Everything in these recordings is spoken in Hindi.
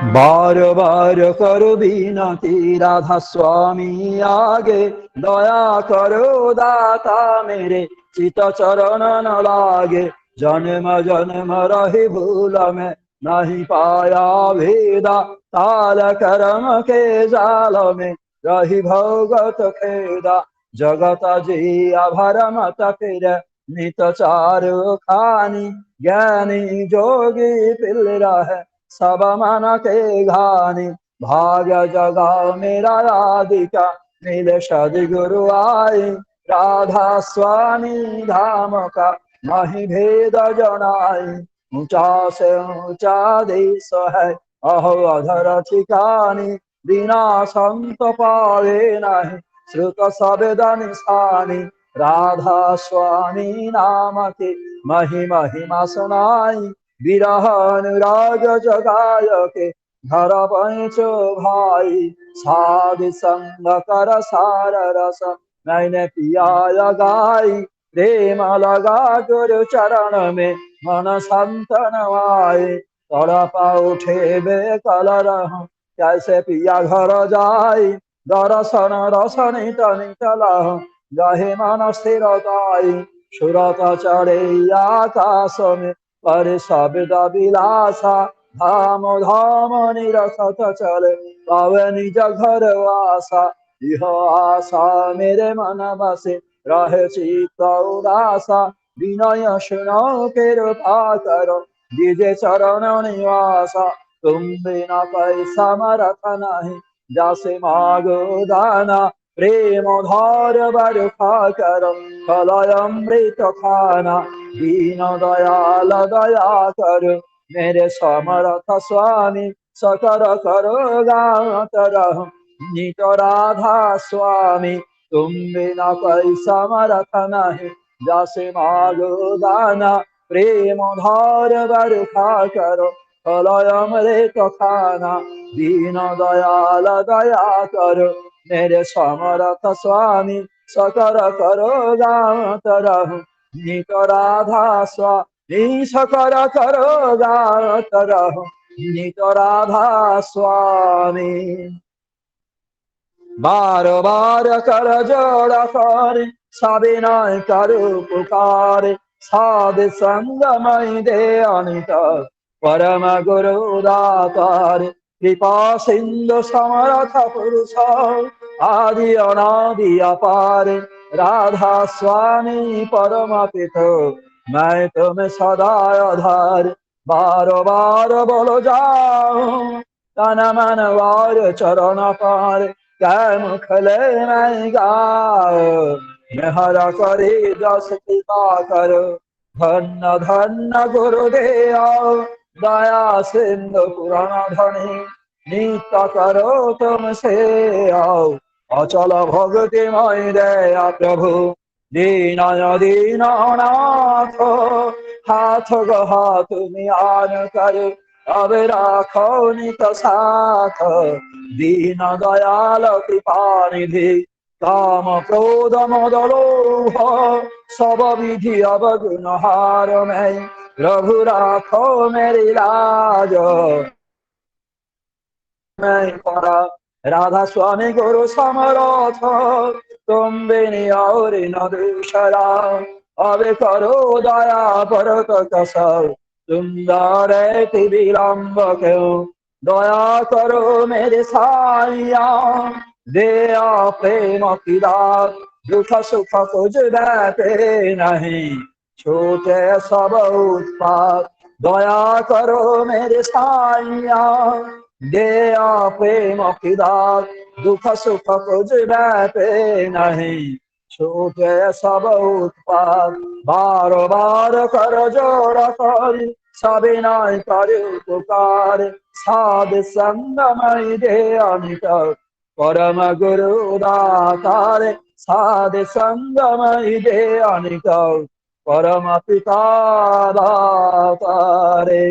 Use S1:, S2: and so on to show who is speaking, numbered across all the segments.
S1: बार बार करो बिनती राधा स्वामी आगे, दया करो दाता मेरे चित चरण न लागे। जन्म जन्म रही भूल में नहीं पाया भेदा, ताल कर्म के जाल में रही भगत खेदा। जगत जिया भरमत फिर नित चारु खानी, ज्ञानी जोगी पिल रहे सब मन के घानी। भाग्य जगा मेरा राधिका मिले सदगुरु आई, राधा स्वामी धाम का नहीं भेद जनाई। ऊंचा से ऊंचा देश है अहो अधर ठिकानी, बिना संत पावे नहीं श्रुत शब्द निशानी। राधा स्वामी नाम की महिमा सुनाई, विरह अनुराग जगाय के घर पंचो भाई। साध संग कर सार रस मैंने पिया गाई, प्रेम लगा गुरु चरण में मन संतन आए। तड़पा उठे बेकल रहूं कैसे पिया घर जाई, दर्शन रसन नित लहूं गहे मन स्थिरताई। सुरत चढ़े आकाश में पर शब्द विलासा, धाम धाम निरसत चले पावे निज घर वासा। यह आशा मेरे मन बसे रहे चित्त उदासा, विनय सुनो कृपा करो दिजे चरण निवासा। तुम बिना पैसा समर्थ नहीं जैसे मागो दाना, प्रेम धार बरखा करो फलय अमृत खाना। दीन दयाल दया कर मेरे समर्थ स्वामी, सकर करो गात रहो नित राधा स्वामी। तुम बिना कोई समर्थ नहीं जैसे मागो दाना, प्रेम धार बरखा करो फलय अमृत खाना। दीन दयाल दया करो मेरे समर्थ स्वामी, सकर करो गात रहो नित राधा स्वामी। सकर करो गात रहो नित राधा स्वामी। बार बार कर जोड़ कर सविनय करु पुकार, साध संग मई दे अनित परम गुरु दातार। कृपा सिंधु समर्थ पुरुष आदि अनादि अपार, राधा स्वामी परम पितो मैं तुम सदा आधार। बार बार बोलो जाऊं तन मन वार चरण पार, कै मुखले मैं गाओ हरा करे जस कृपा करो। धन्य धन्य गुरुदेव दया सिंधु पुराण धनी, नित्य करो तुम से आओ अचल भक्ति मय दया प्रभु। दीनय दीननाथ हाथ गहा तुम आन कर, अब राखो नित साथ दीन दयाल कृपा निधि। काम क्रोध मद लोभ सब विधि अवगुण हार मैं, प्रभु राखो मेरी लाज मैं परा। राधा स्वामी गुरु समरथ तुम बिनि और न दूसरा, अब करो दया परत कसर तुम दारे विलम्ब क्यों। दया करो मेरे साइया दया प्रेम की दात, दुख सुख कुछ देते नहीं छूटे सब उत्पात। दया करो मेरे साइया दया प्रेम की दात, दुख सुख कुछ देते नहीं छूटे सब उत्पात। बार बार कर जोड़ कर सविनय कर पुकार, साध संग मई दे अनित परम गुरु दातार। साध संग मई दे अनित परम पिता दातारे।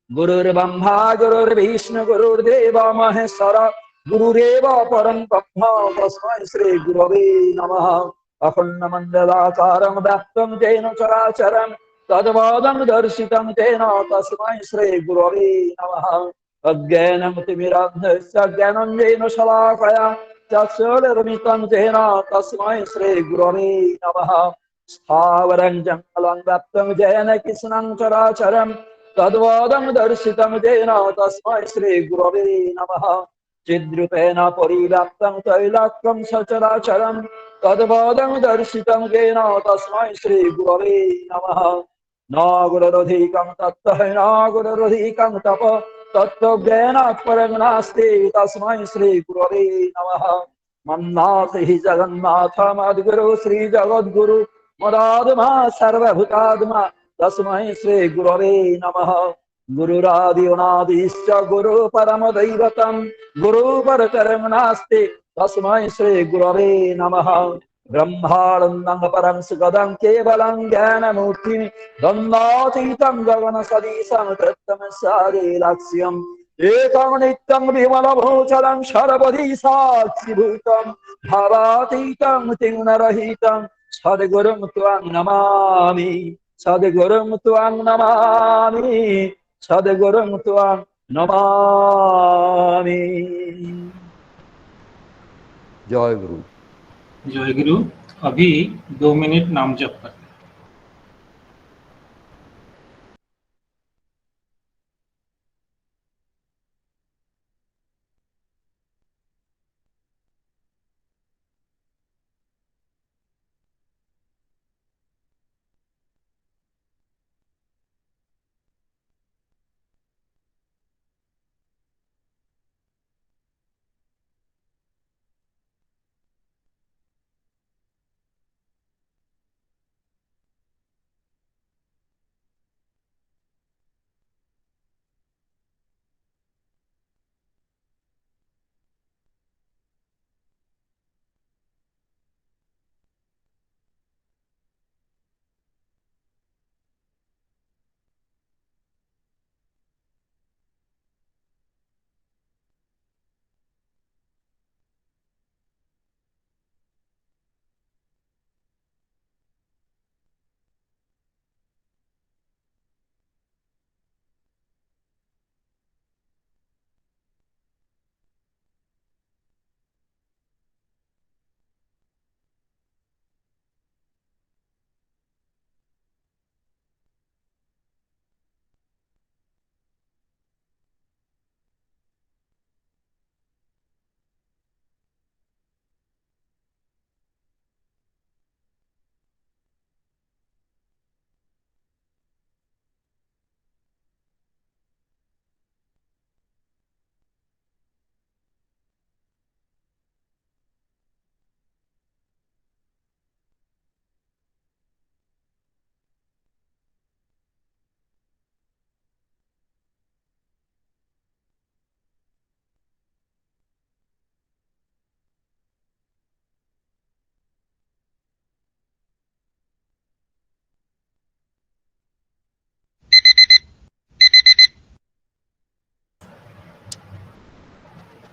S1: गुरुर्ब्रह्मा गुरुर्विष्णु गुरुर्देव महेश्वर, गुरुरेव परं ब्रह्म तस्मै श्री गुरवे नमः। अखंड मंडलाकारं व्याप्तं येन चराचरं तद्वादं दर्शितं तेन तस्मै श्रीगुरवे नमः। अज्ञानं तिमिरान्धस्य ज्ञानञ्जनेन शलाकया चक्षुरुन्मिलितं तेन तस्मै श्रीगुरवे नमः। स्थावरं जङ्गलं व्याप्तं येन कृष्णं चराचरं तद्वादं दर्शितं तेन तस्मै श्रीगुरवे नमः। चिद्रूपेण परिव्याप्तं तैलाक्यं सचराचरं तद्वादं दर्शितं येन तस्मै श्रीगुरवे नमः। न गुरुरधिकं तत्त्वं न गुरुरधिकं तप तत्त्वज्ञानात् परं नास्ति तस्मै श्रीगुरवे नमः। मन्नाथ हि जगन्नाथ मद्गुरु श्रीजगद्गुरु मदात्मा सर्वभूतात्मा तस्मै श्रीगुरवे नमः। गुरुरादिनादिश्च गुरु परमदैवतं गुरु परतरं नास्ति तस्मै श्रीगुरवे नमः। ब्रह्मानन्दं परं सुखदं केवलं ज्ञानमूर्तिं गन्धातीतं गगनसदृशं तत्तमसादिलक्ष्यम् एकं नित्यं विमलभूषणं सर्वधि साक्षिभूतं भावातीतं तिङ्नरहितं सद्गुरुं त्वां नमामि सद्गुरुं त्वां नमामि सद्गुरुं त्वां नमामि। जय गुरु।
S2: जय गुरु। अभी 2 मिनट नाम जप करते हैं।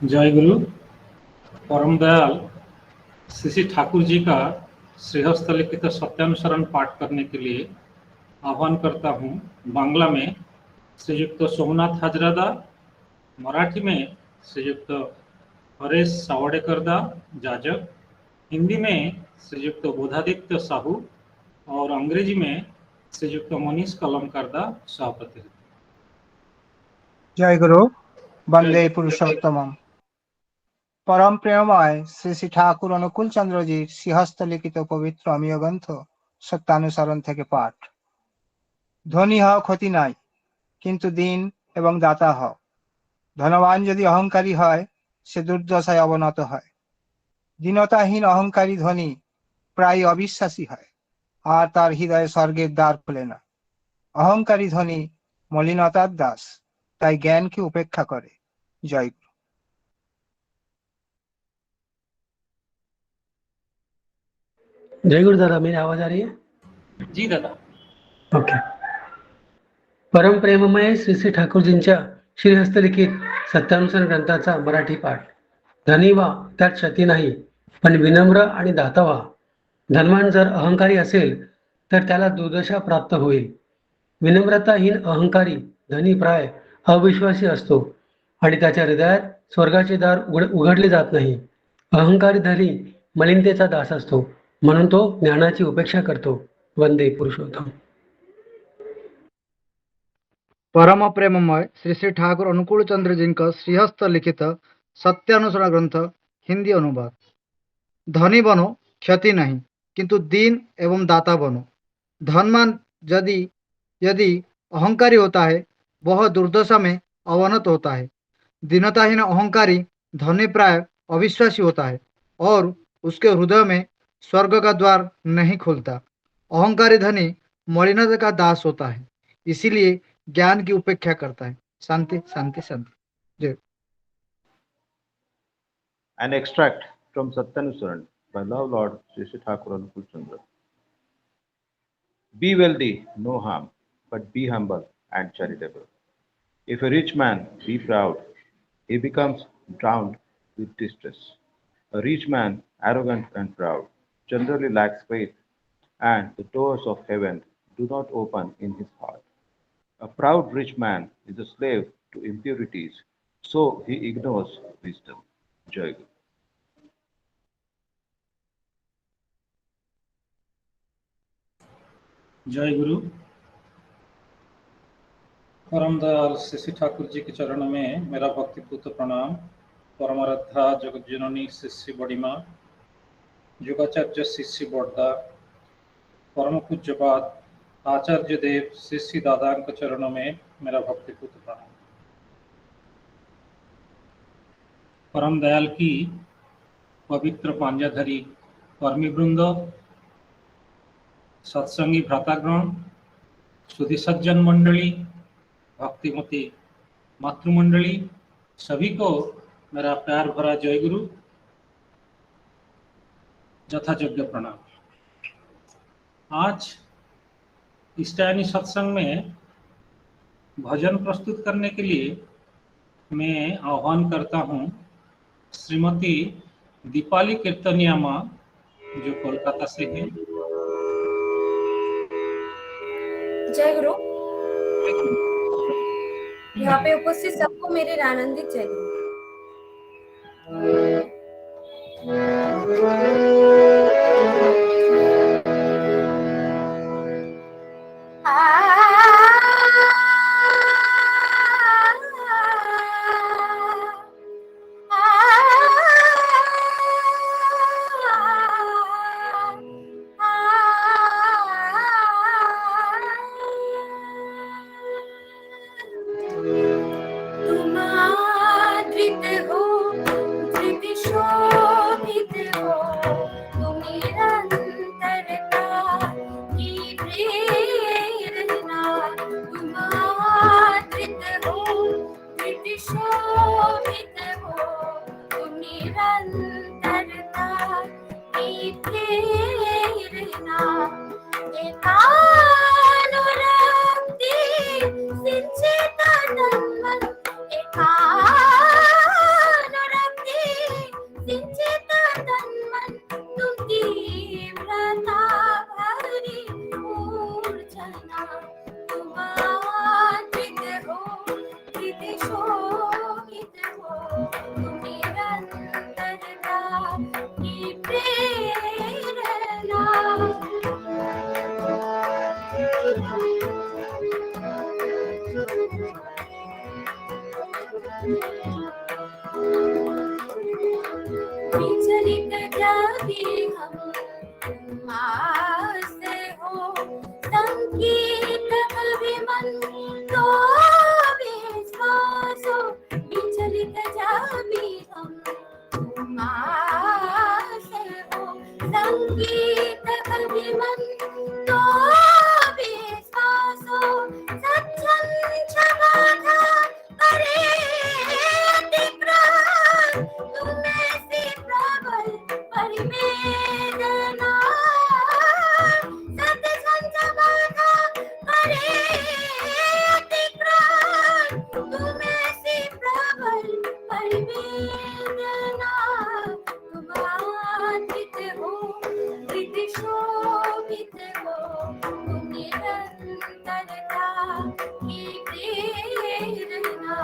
S2: जय गुरु। परम दयाल श्री श्री ठाकुर जी का श्रीहस्त लिखित सत्यानुसरण पाठ करने के लिए आह्वान करता हूँ। बांग्ला में श्रीयुक्त सोमनाथ हाजरादा, मराठी में श्रीयुक्त हरेश सावड़ेकर दा जाजक, हिंदी में श्रीयुक्त बोधादित्य साहू और अंग्रेजी में श्रीयुक्त मनीष कलमकर दा सभापति।
S3: जय गुरु। वंदे पुरुषोत्तमम। परम प्रेममय श्री श्री ठाकुर अनुकूल चंद्र जी श्रीहस्त लिखित पवित्र अमीय ग्रंथ सत्यानुसरण থেকে পাঠ। ধনী হও ক্ষতি নাই, কিন্তু দিন এবং দাতা হও। ধনবান যদি অহংকারী হয়, সে দুর্দশায় অবনত হয়। দীনতাহীন অহংকারী ধনী প্রায় অবিশ্বাসী হয়, আর তার হৃদয়ে স্বর্গের দ্বার খোলে না। অহংকারী ধনী মলিনতার দাস, তাই জ্ঞানকে উপেক্ষা করে। জয় গুরু।
S4: जय गुरु दादा, मेरी आवाज आ रही है?
S2: जी दादा।
S4: ओके। परम प्रेममय श्री श्री ठाकूरजींच्या श्रीहस्तलिखित सत्यानुसरण ग्रंथाचा मराठी पाठ। धनी व्हा, त्यात क्षती नाही, पण विनम्र आणि दाता व्हा। धनवान जर अहंकारी असेल तर त्याला दुर्दशा प्राप्त होईल, विनम्रताहीन अहंकारी धनी प्राय अविश्वासी असतो आणि त्याच्या हृदयात स्वर्गाचे दार उघडले जात नाही. अहंकारी धनी मलिनतेचा दास असतो, म्हणून तो ज्ञानाची उपेक्षा करतो. वंदे पुरुषोत्तम.
S5: परम प्रेममय श्री श्री ठाकुर अनुकूल चंद्र जी का श्रीहस्त लिखित सत्यानुसरण ग्रंथ हिंदी अनुवाद. धनी बनो क्षति नहीं, किंतु दीन एवं दाता बनो. धनवान यदि यदि अहंकारी होता है वह दुर्दशा में अवनत होता है. दीनताहीन अहंकारी धनी प्राय अविश्वासी होता है और उसके हृदय में स्वर्ग का द्वार नहीं खुलता. अहंकारी धनी मलिनता का दास होता है, इसीलिए ज्ञान की उपेक्षा करता है. शांति शांति शांति. जय.
S6: An extract from Satyanusaran by Love Lord Sri Sri Thakur Anukul Chandra. Be wealthy, no harm, but be humble and charitable. If a rich man be proud, he becomes drowned with distress. A rich man, arrogant and proud, generally lacks faith, and the doors of heaven do not open in his heart. A proud rich man is a slave to impurities, so he ignores wisdom. Jai Guru.
S2: जय गुरु. परम दयाल श्री श्री ठाकुर जी के चरणों में मेरा भक्तिपूत प्रणाम. परमाराध्या जगत जननी शिष्य बड़ीमा, योगाचार्य शिष्य बड़दा, परम पूज्यपाद आचार्य देव शिष्य दादा के चरणों में मेरा भक्तिपूत प्रणाम. परम दयाल की पवित्र पांजाधरी कर्मी वृंद, सत्संगी भ्रातागण, सुधी सज्जन मंडली, भक्तिमती मातृमंडली, सभी को मेरा प्यार भरा जय गुरु, यथायोग्य प्रणाम. आज इष्टायनी सत्संग में भजन प्रस्तुत करने के लिए मैं आह्वान करता हूँ श्रीमती दीपाली कीर्तनिया माँ, जो कोलकाता से है.
S7: जय गुरु. यहाँ पे उपस्थित सबको मेरे आनंदित जय गुरु. में की प्रेरणा।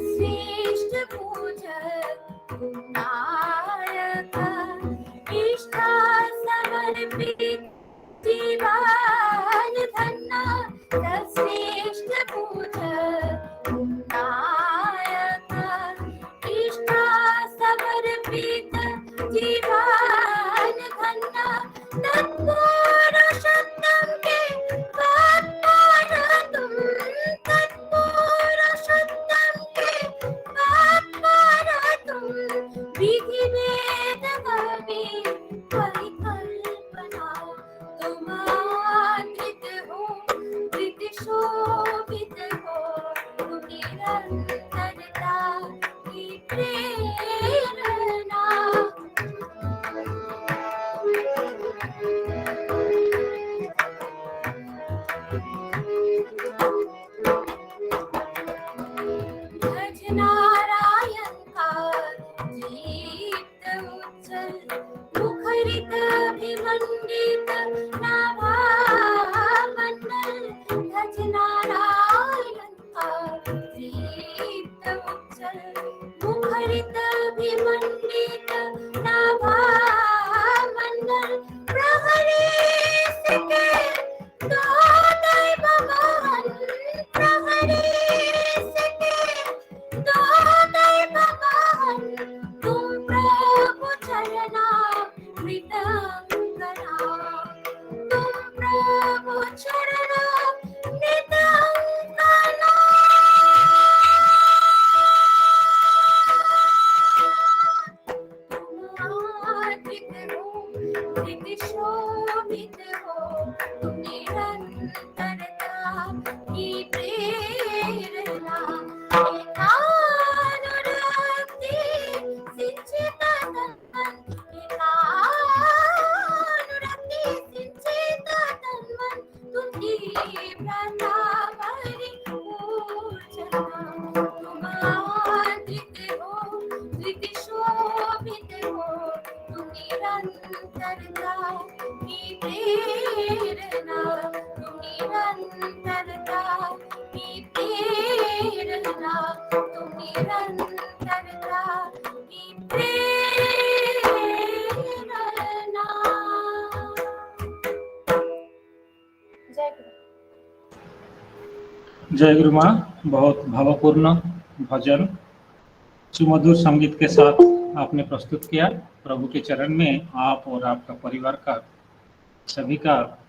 S7: श्रेष्ठ पूजक नायक निष्ठा समर्पित जीवन धन्ना। श्रेष्ठ पूजक नायक निष्ठा समर्पित जीवन धन्ना। तत्पुरुषोत्तम के पावन तुम, तत्पुरुषोत्तम के पावन तुम। विधि वेद कवि परिकल्पना, तुम आश्रित हो धृत शोभित हो। तुम निरंतरता की प्रेरणा। ध्वज नारायण का दीप्त उज्जवल, मुखरित अभिमंडित नाभामंडल। ध्वज नारायण का दीप्त उज्जवल, मुखरित अभिमंडित नाभामंडल। प्रहरी सके दो दैव मोहन, प्रहरी सके दो दैव मोहन। तुम प्रभु चरणामृत अंगना, तुम प्रभु चरणामृत अंगना। आदित हो धृत शोभित हो, तुम निरंतरता की प्रेरणा। एकानुरक्ति सिंचित तन, एकानुरक्ति सिंचित तन मन। तुम तीव्रता परिपूर्जना, तुम आदित हो धृत शोभित हो। तुम निरंतरता की प्रेरणा, तुम निरंतरता की प्रेरणा, तुम निरंतरता की प्रेरणा। जय गुरु।
S2: जय गुरु माँ। बहुत भावपूर्ण भजन सुमधुर संगीत के साथ आपने प्रस्तुत किया। प्रभु के चरण में आप और आपका परिवार का सभी का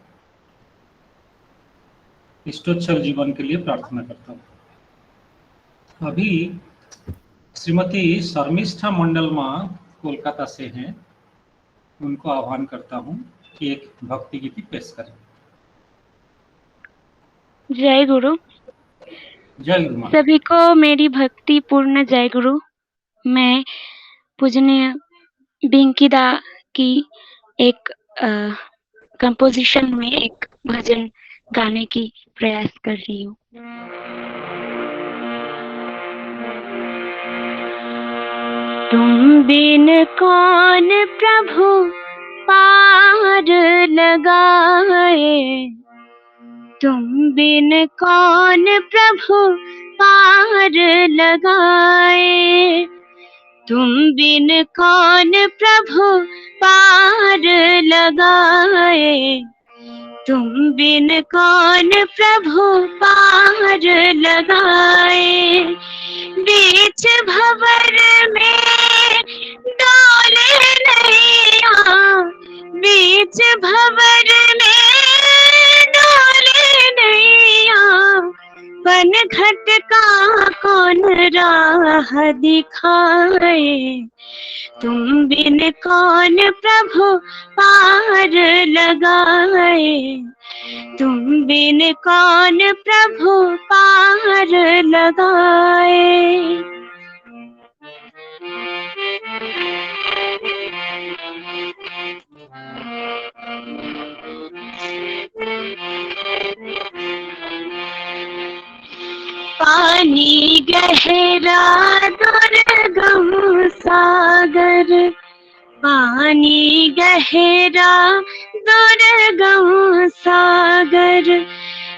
S2: इष्टोत्सव जीवन के लिए प्रार्थना करता हूँ। अभी श्रीमती शर्मिष्ठा मंडल माँ कोलकाता से हैं, उनको आह्वान करता हूँ कि एक भक्ति गीति पेश करें।
S8: जय गुरु।
S2: जय गुरु माँ।
S8: सभी को मेरी भक्ति पूर्ण जय गुरु। मैं पूजनीय बिंकिदा की एक कंपोजिशन में एक भजन गाने की प्रयास कर रही हूँ। तुम बिन कौन प्रभु पार लगाए, तुम बिन कौन प्रभु पार लगाए। तुम बिन कौन प्रभु पार लगाए, तुम बिन कौन प्रभु पार लगाए। बीच भंवर में डोले नैया, बीच भंवर में डोले नैया। पन घट का कौन राह दिखाए, तुम बिन कौन प्रभु पार लगाए। तुम बिन कौन प्रभु पार लगाए। पान पानी गहरा दुर्गम सागर, पानी गहरा दुर्गम सागर,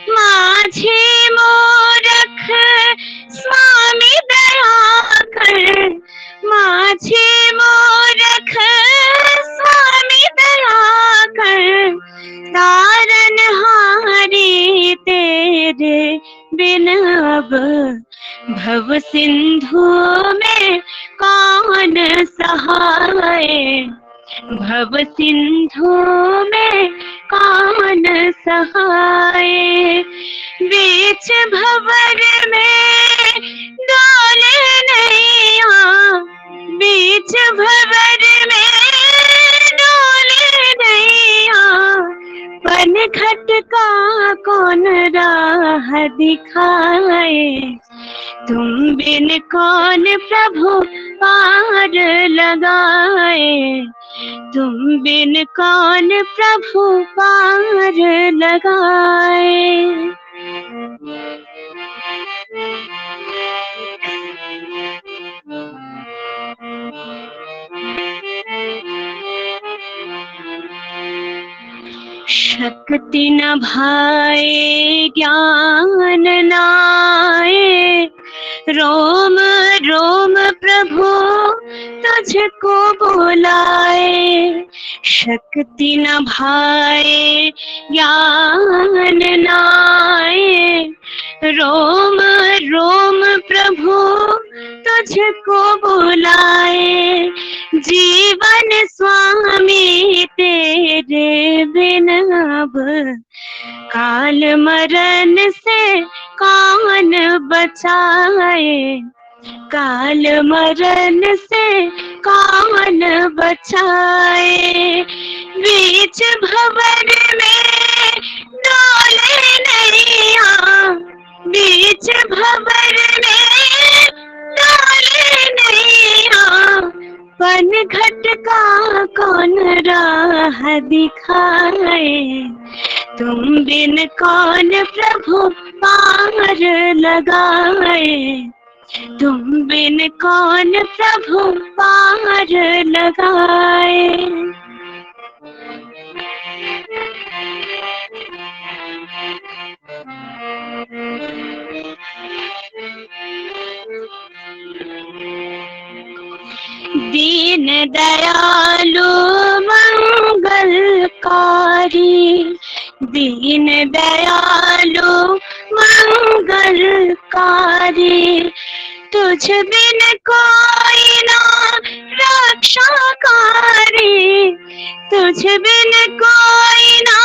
S8: माझे मोरख स्वामी दया कर, माझे मोरख स्वामी दया कर, तारन हारे तेरे बिन अब भव सिंधु में कौन सहाय, भव सिंधु में कौन सहाय, बीच भंवर में डोले नैया, बीच भंवर में डोले नैया, पन घट का कौन राह दिखाए, तुम बिन कौन प्रभु पार लगाए, तुम बिन कौन प्रभु पार लगाए। शक्ति न भाए ज्ञान नाए, रोम रोम प्रभु तुझको बुलाए, शक्ति न भाए ज्ञान नाए, रोम रोम प्रभु तुझको बुलाए, जीवन स्वामी तेरे बिन अब काल मरण से कौन बचाए, काल मरण से कौन बचाए, बीच भंवर में डोले नैया, बीच भंवर में डोले नैया, पन घट का कौन राह दिखाए, तुम बिन कौन प्रभु पार लगाए, तुम बिन कौन प्रभु पार लगाए। दीन दयालु मंगलकारी, दीन दयालु मंगलकारी, तुझ बिन कोई ना रक्षाकारी, तुझ बिन कोई ना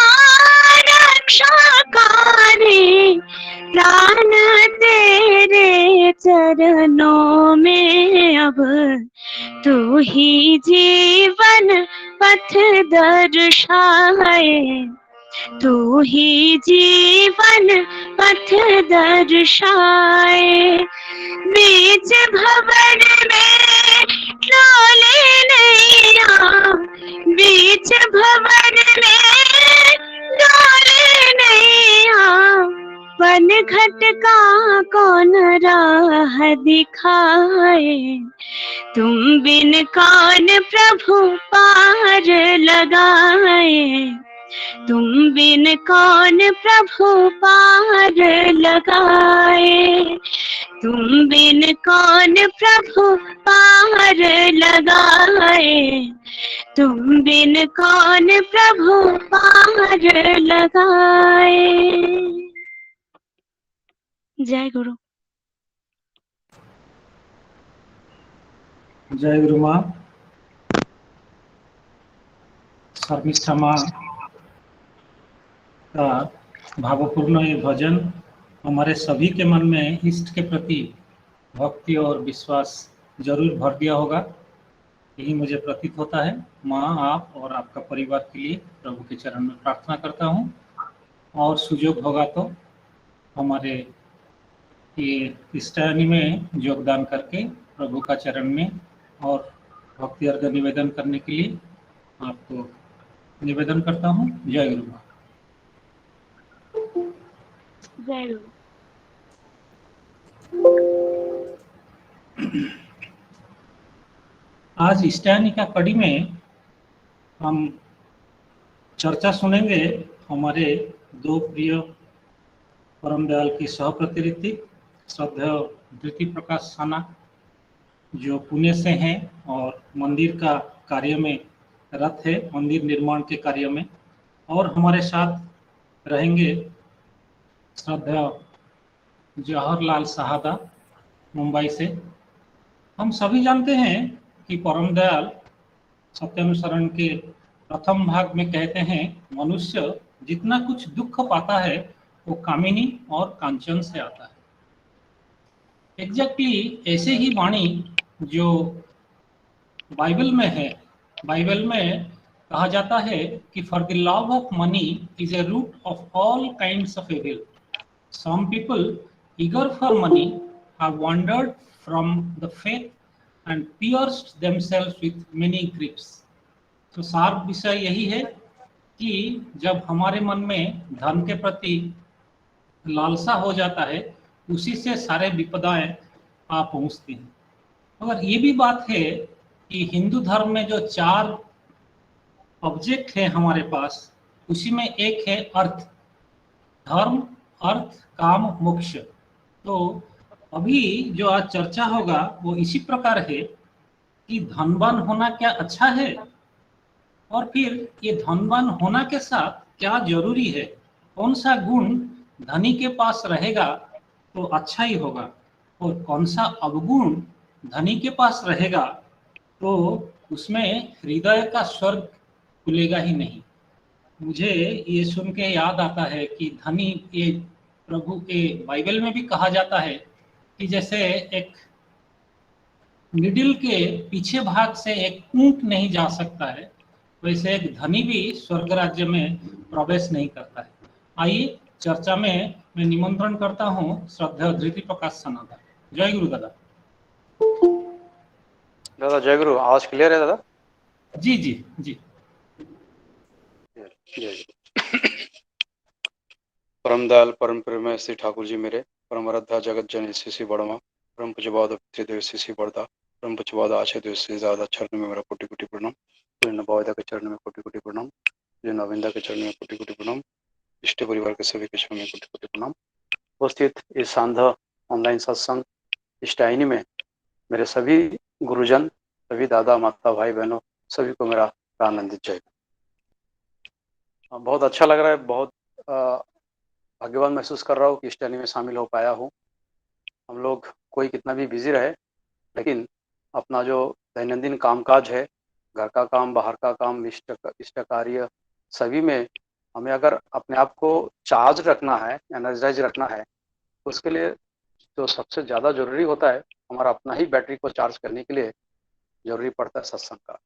S8: रक्षाकारी, प्राण तेरे चरणों में अब तू ही जीवन पथ दर्शाए, तू ही जीवन पथ दर्शाए, बीच भंवर में डोले नैया, बीच भंवर में डोले नैया, पन घट का कौन राह दिखाए, तुम बिन कौन प्रभु पार लगाए, तुम बिन कौन प्रभु पार लगाए, तुम बिन कौन प्रभु पार लगाए, तुम बिन कौन प्रभु पार लगाए। जय गुरु।
S2: जय गुरु माँ। शर्मिष्ठा माँ का भावपूर्ण ये भजन हमारे सभी के मन में इष्ट के प्रति भक्ति और विश्वास जरूर भर दिया होगा, यही मुझे प्रतीत होता है। माँ, आप और आपका परिवार के लिए प्रभु के चरण में प्रार्थना करता हूँ, और सुयोग होगा तो हमारे ये इष्टायनी में योगदान करके प्रभु का चरण में और भक्ति अर्घ निवेदन करने के लिए आपको निवेदन करता हूँ। जय गुरु माँ।
S8: जय गुरु।
S2: आज इष्टायनी का कड़ी में हम चर्चा सुनेंगे हमारे दो प्रिय परम दयाल की सहप्रतिनिधि श्रद्धेय धृति प्रकाश साना, जो पुणे से हैं और मंदिर का कार्य में रत है, मंदिर निर्माण के कार्य में। और हमारे साथ रहेंगे श्रद्धेय जवाहरलाल साहदा, मुंबई से। हम सभी जानते हैं कि परम दयाल सत्यानुसरण के प्रथम भाग में कहते हैं, मनुष्य जितना कुछ दुख पाता है वो कामिनी और कांचन से आता है। एग्जैक्टली ऐसे ही वाणी जो बाइबल में है। बाइबल में कहा जाता है कि for the love of money is a root of all kinds of evil. Some people eager for money have wandered from the faith and pierced themselves with many griefs। तो सार विषय यही है कि जब हमारे मन में धन के प्रति लालसा हो जाता है, उसी से सारे विपदाएं आ पहुंचती हैं। मगर ये भी बात है कि हिंदू धर्म में जो 4 ऑब्जेक्ट है हमारे पास, उसी में एक है अर्थ, धर्म, अर्थ, काम, मोक्ष। तो अभी जो आज चर्चा होगा वो इसी प्रकार है कि धनवान होना क्या अच्छा है, और फिर ये धनवान होना के साथ क्या जरूरी है, कौन सा गुण धनी के पास रहेगा तो अच्छा ही होगा, और कौन सा अवगुण धनी के पास रहेगा तो उसमें हृदय का स्वर्ग खुलेगा ही नहीं। मुझे ये सुन के याद आता है कि धनी, ये प्रभु के बाइबल में भी कहा जाता है कि जैसे एक मिडिल के पीछे भाग से एक ऊंट नहीं जा सकता है, वैसे एक धनी भी स्वर्ग राज्य में प्रवेश नहीं करता है। आइए चर्चा में मैं निमंत्रण करता हूँ श्रद्धेय धृति प्रकाश साना। जय गुरु दादा।
S9: दादा जय गुरु, आवाज क्लियर है दादा?
S2: जी जी जी।
S9: जय परम दयाल परम प्रेमय श्री ठाकुर जी मेरे, परम आराध्या जगत जननी श्री बड़मा, परम पूज्यपाद पितृदेव श्री बड़दा, परम पूज्यपाद आचार्य देव श्री ज्यादा चरण में मेरा कोटि कोटि प्रणाम। जो नवाविदा के चरण में कोटि कोटि प्रणाम, जो नविंदा के चरण में कोटि कोटि प्रणाम, इष्ट परिवार के सभी के चरण में कोटि कोटि प्रणाम। उपस्थित इस सांध्य ऑनलाइन सत्संग इष्टायनी में मेरे सभी गुरुजन, सभी दादा माता भाई बहनों, सभी को मेरा आनंदित जय। बहुत अच्छा लग रहा है, बहुत भाग्यवान महसूस कर रहा हूँ कि इष्टायनी में शामिल हो पाया हूँ। हम लोग कोई कितना भी बिजी रहे, लेकिन अपना जो दैनंदिन कामकाज है, घर का काम, बाहर का काम, इष्ट कार्य, सभी में हमें अगर अपने आप को चार्ज रखना है, एनर्जाइज रखना है, तो उसके लिए जो सबसे ज़्यादा जरूरी होता है, हमारा अपना ही बैटरी को चार्ज करने के लिए जरूरी पड़ता है सत्संग का,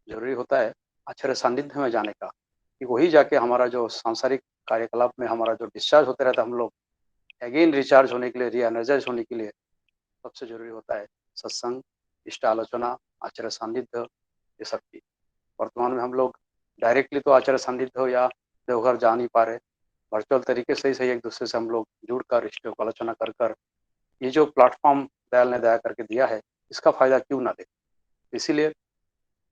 S9: जरूरी होता है आचार्य सानिध्य में जाने का, कि वही जाके हमारा जो सांसारिक कार्यकलाप में हमारा जो डिस्चार्ज होते रहता है, हम लोग अगेन रिचार्ज होने के लिए, री एनर्जाइज होने के लिए सबसे जरूरी होता है सत्संग, इष्ट आलोचना, आचार्य सानिध्य, ये सब की। वर्तमान में हम लोग डायरेक्टली तो आचार्य सानिध्य हो या देवघर जा नहीं पा रहे, वर्चुअल तरीके से ही सही एक दूसरे से हम लोग जुड़कर इष्टों को आलोचना कर ये जो प्लेटफॉर्म दयाल ने दया करके दिया है, इसका फायदा क्यों ना दे। इसीलिए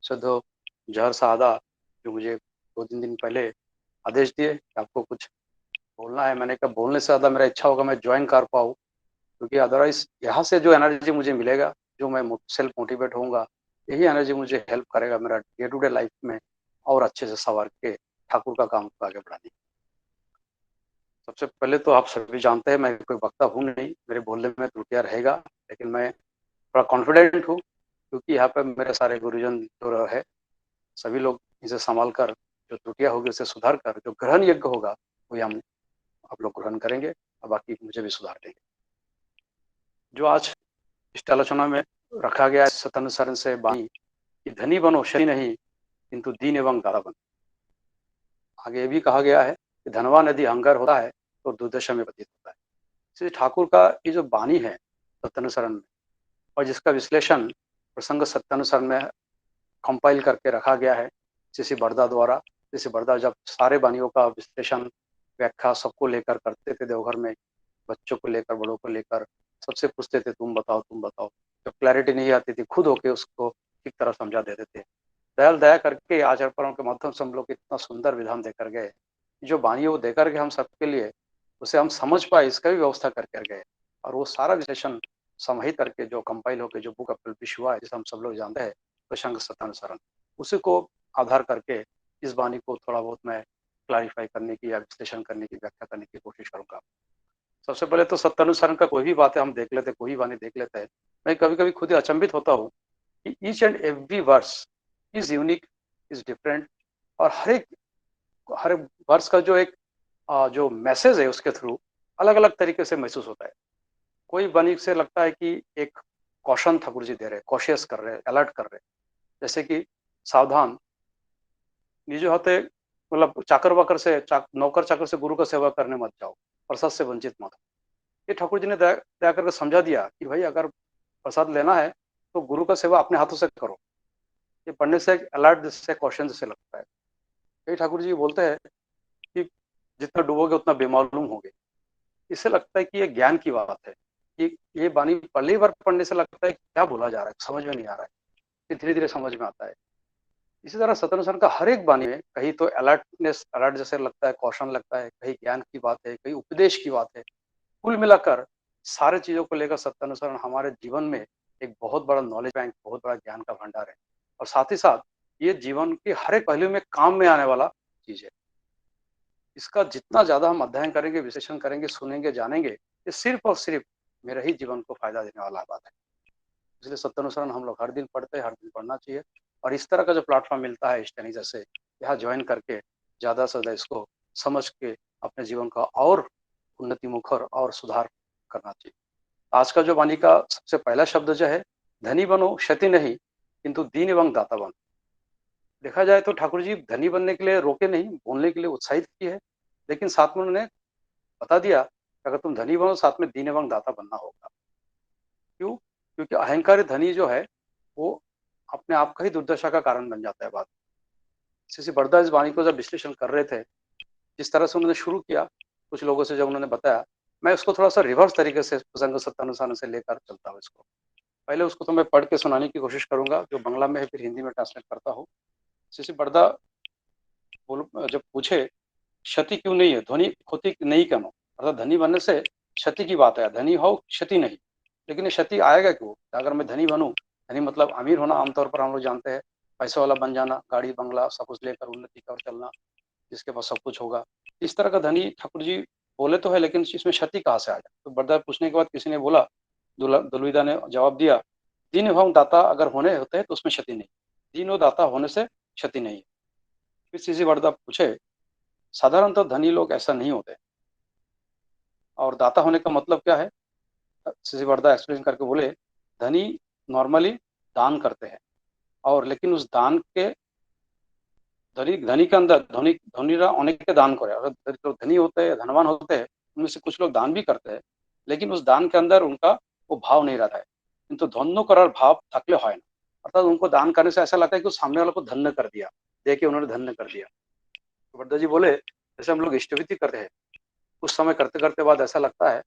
S9: शुद्ध जहर साहदा जो मुझे 2-3 दिन पहले आदेश दिए कि आपको कुछ बोलना है, मैंने कहा बोलने से ज़्यादा मेरा इच्छा होगा मैं ज्वाइन कर पाऊँ, क्योंकि अदरवाइज यहाँ से जो एनर्जी मुझे मिलेगा, जो मैं सेल्फ मोटिवेट होऊंगा, यही एनर्जी मुझे हेल्प करेगा मेरा डे टू डे लाइफ में और अच्छे से सवार के ठाकुर का काम को आगे बढ़ाने। सबसे पहले तो आप सभी जानते हैं मैं कोई वक्ता हूँ नहीं, मेरे बोलने में त्रुटियां रहेगा, लेकिन मैं थोड़ा कॉन्फिडेंट हूँ क्योंकि यहाँ पर मेरे सारे गुरुजन जो है, सभी लोग इसे संभाल कर जो त्रुटियां होगी उसे सुधार कर जो ग्रहण योग्य होगा वही हम आप लोग ग्रहण करेंगे और बाकी मुझे भी सुधार देंगे। जो आज इष्ट आलोचना में रखा गया है सत्यानुसरण से बानी कि धनी बनो शनि नहीं, किंतु दीन एवं दाता बनो। आगे ये भी कहा गया है कि धनवान यदि अहंकार होता है तो दुर्दशा में व्यतीत होता है। इसलिए ठाकुर का ये जो बानी है सत्यानुसरण में, और जिसका विश्लेषण प्रसंग सत्यानुसरण में कंपाइल करके रखा गया है श्री बड़दा द्वारा। श्री बड़दा जब सारे बानियों का विश्लेषण, व्याख्या सबको लेकर करते थे देवघर में, बच्चों को लेकर, बड़ों को लेकर, सबसे पूछते थे तुम बताओ तुम बताओ। जब क्लैरिटी नहीं आती थी खुद होके उसको ठीक तरह समझा देते थे। दयाल दया करके आचार्य परम के माध्यम से हम लोग इतना सुंदर विधान देकर गए, जो वाणी है वो देकर के हम सबके लिए उसे हम समझ पाए इसका भी व्यवस्था करके गए। और वो सारा विश्लेषण समाहित करके जो कंपाइल होकर जो बुक पब्लिश हुआ है, जिसे हम सब लोग जानते हैं प्रसंग सत्यानुसरण, उसी को आधार करके इस वाणी को थोड़ा बहुत मैं क्लैरिफाई करने की या विश्लेषण करने की, व्याख्या करने की कोशिश करूंगा। सबसे पहले तो सत्यानुसरण का कोई भी बात है हम देख लेते, कोई वाणी देख लेते हैं। मैं कभी कभी खुद ही अचंभित होता हूँ कि each and every verse is unique, is different. और हर एक वर्स का जो एक जो मैसेज है उसके थ्रू अलग अलग तरीके से महसूस होता है। कोई वाणी से लगता है कि एक कॉशन ठाकुर जी दे रहे, कॉशियस कर रहे, अलर्ट कर रहे, जैसे कि सावधान, निज होते मतलब चाकर वाकर से नौकर चाकर से गुरु का सेवा करने मत जाओ, प्रसाद से वंचित मत हो। ये ठाकुर जी ने दया करके समझा दिया कि भाई अगर प्रसाद लेना है तो गुरु का सेवा अपने हाथों से करो। ये पढ़ने से अलर्ट से क्वेश्चन जैसे लगता है। ये ठाकुर जी बोलते हैं कि जितना डूबोगे उतना बेमालूम होगे। इससे लगता है कि ये ज्ञान की बात है कि ये बानी पहली बार पढ़ने से लगता है क्या बोला जा रहा है, समझ में नहीं आ रहा है, फिर धीरे धीरे समझ में आता है। इसी तरह सत्यानुसरण का हर एक बानी में कहीं तो अलर्ट जैसे लगता है, कौशन लगता है, कहीं ज्ञान की बात है, कहीं उपदेश की बात है। कुल मिलाकर सारे चीजों को लेकर सत्यानुसरण हमारे जीवन में एक बहुत बड़ा नॉलेज बैंक, बहुत बड़ा ज्ञान का भंडार है। और साथ ही साथ ये जीवन के हर एक पहलू में काम में आने वाला चीज है। इसका जितना ज्यादा हम अध्ययन करेंगे, विश्लेषण करेंगे, सुनेंगे, जानेंगे, ये सिर्फ और सिर्फ मेरा ही जीवन को फायदा देने वाला बात है। इसलिए सत्यानुसरण हम लोग हर दिन पढ़ते हैं, हर दिन पढ़ना चाहिए। और इस तरह का जो प्लेटफॉर्म मिलता है स्टडी जैसे, यहाँ ज्वाइन करके ज्यादा से ज्यादा इसको समझ के अपने जीवन का और उन्नति मुखर और सुधार करना चाहिए। आज का जो वाणी का सबसे पहला शब्द जो है, धनी बनो क्षति नहीं किंतु दीन एवं दाता बनो। देखा जाए तो ठाकुर जी धनी बनने के लिए रोके नहीं, बोलने के लिए उत्साहित किए है, लेकिन साथ में उन्होंने बता दिया कि अगर तुम धनी बनो साथ में दीन एवं दाता बनना होगा। क्यों? क्योंकि अहंकारी धनी जो है वो अपने आप का ही दुर्दशा का कारण बन जाता है। बात श्री बरदा इस वाणी को जब विश्लेषण कर रहे थे, जिस तरह से उन्होंने शुरू किया, कुछ लोगों से जब उन्होंने बताया, मैं उसको थोड़ा सा रिवर्स तरीके से प्रसंग सत्यानुसार से लेकर चलता हूँ इसको। पहले उसको तो मैं पढ़ के सुनाने की कोशिश करूंगा, जो बांग्ला में है, फिर हिंदी में ट्रांसलेट करता हूँ। श्री बरदा जब पूछे क्षति क्यों नहीं है, ध्वनि खोती नहीं क्यों, अर्थात धनी बनने से क्षति की बात है, धनी हो क्षति नहीं, लेकिन ये क्षति आएगा क्यों? अगर मैं धनी बनूं, धनी मतलब अमीर होना, आमतौर पर हम लोग जानते हैं पैसे वाला बन जाना, गाड़ी बंगला सब कुछ लेकर उन्नति कर चलना, जिसके पास सब कुछ होगा। इस तरह का धनी ठाकुर जी बोले तो है, लेकिन इसमें क्षति कहाँ से आ जाए? तो बरदार पूछने के बाद किसी ने बोला, दुलविदा ने जवाब दिया, दीन एवं दाता अगर होने होते हैं तो उसमें क्षति नहीं, दीन और दाता होने से क्षति नहीं है। फिर सीसी बरदा पूछे, साधारणतः धनी लोग ऐसा नहीं होते, और दाता होने का मतलब क्या है? सीसी बरदा एक्सप्लेन करके बोले, धनी नॉर्मली दान करते हैं, और लेकिन उस दान के धनी के अंदर धनी अनेक के दान करे, अगर जो धनी होते हैं, धनवान होते हैं, उनमें से कुछ लोग दान भी करते हैं, लेकिन उस दान के अंदर उनका वो भाव नहीं रहता है। किंतु धन्य करार भाव थकले है ना, अर्थात उनको दान करने से ऐसा लगता है कि उस सामने वाले को धन्य कर दिया, देके उन्होंने धन्य कर दिया। तो बरदा जी बोले, जैसे हम लोग इष्टविधि करते हैं, उस समय करते करते बाद ऐसा लगता है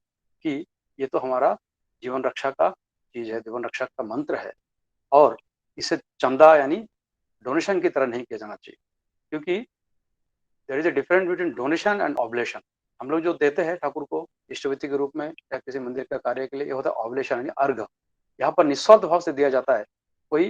S9: कि ये तो हमारा जीवन रक्षा का चीज है, जीवन रक्षा का मंत्र है, और इसे चंदा यानी डोनेशन की तरह नहीं किया जाना चाहिए। क्योंकि there is a difference between donation and oblation. हम लोग जो देते हैं ठाकुर को इष्टविधि के रूप में या किसी मंदिर का कार्य के लिए, ये होता है ऑब्लेशन यानी अर्घ। यहाँ पर निस्वार्थ भाव से दिया जाता है, कोई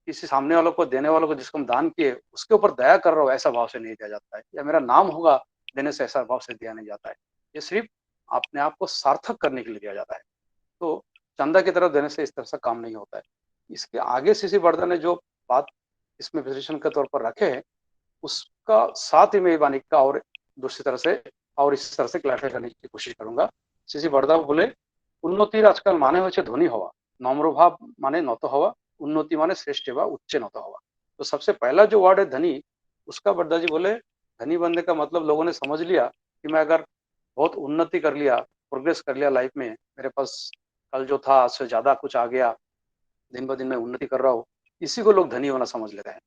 S9: किसी सामने वालों को, देने वालों को जिसको हम दान किए उसके ऊपर दया कर रहा हो ऐसा भाव से नहीं दिया जाता है, या मेरा नाम होगा देने से ऐसा भाव से दिया नहीं जाता है। ये सिर्फ अपने आप को सार्थक करने के लिए दिया जाता है। तो चंदा की तरफ देने से इस तरह से काम नहीं होता है। इसके आगे सीसी बरदा ने जो बात इसमें विश्लेषण के तौर पर रखे हैं, उसका साथ ही में वाणी का और दूसरी तरह से और इस तरह से क्लैरिफाई करने की कोशिश करूंगा। सीसी बरदा बोले, उन्नतिर आजकल माने হচ্ছে ধনী হওয়া, নম্রভাব माने নত हवा, उन्नति माने श्रेष्ठ वा उच्च নত हवा। तो सबसे पहला जो वर्ड है धनी, उसका बरदा जी बोले धनी बनने का मतलब लोगों ने समझ लिया कि मैं अगर बहुत उन्नति कर लिया, प्रोग्रेस कर लिया लाइफ में, मेरे पास कल जो था आज से ज्यादा कुछ आ गया, दिन ब दिन मैं उन्नति कर रहा हूँ, इसी को लोग धनी होना समझ लेते हैं।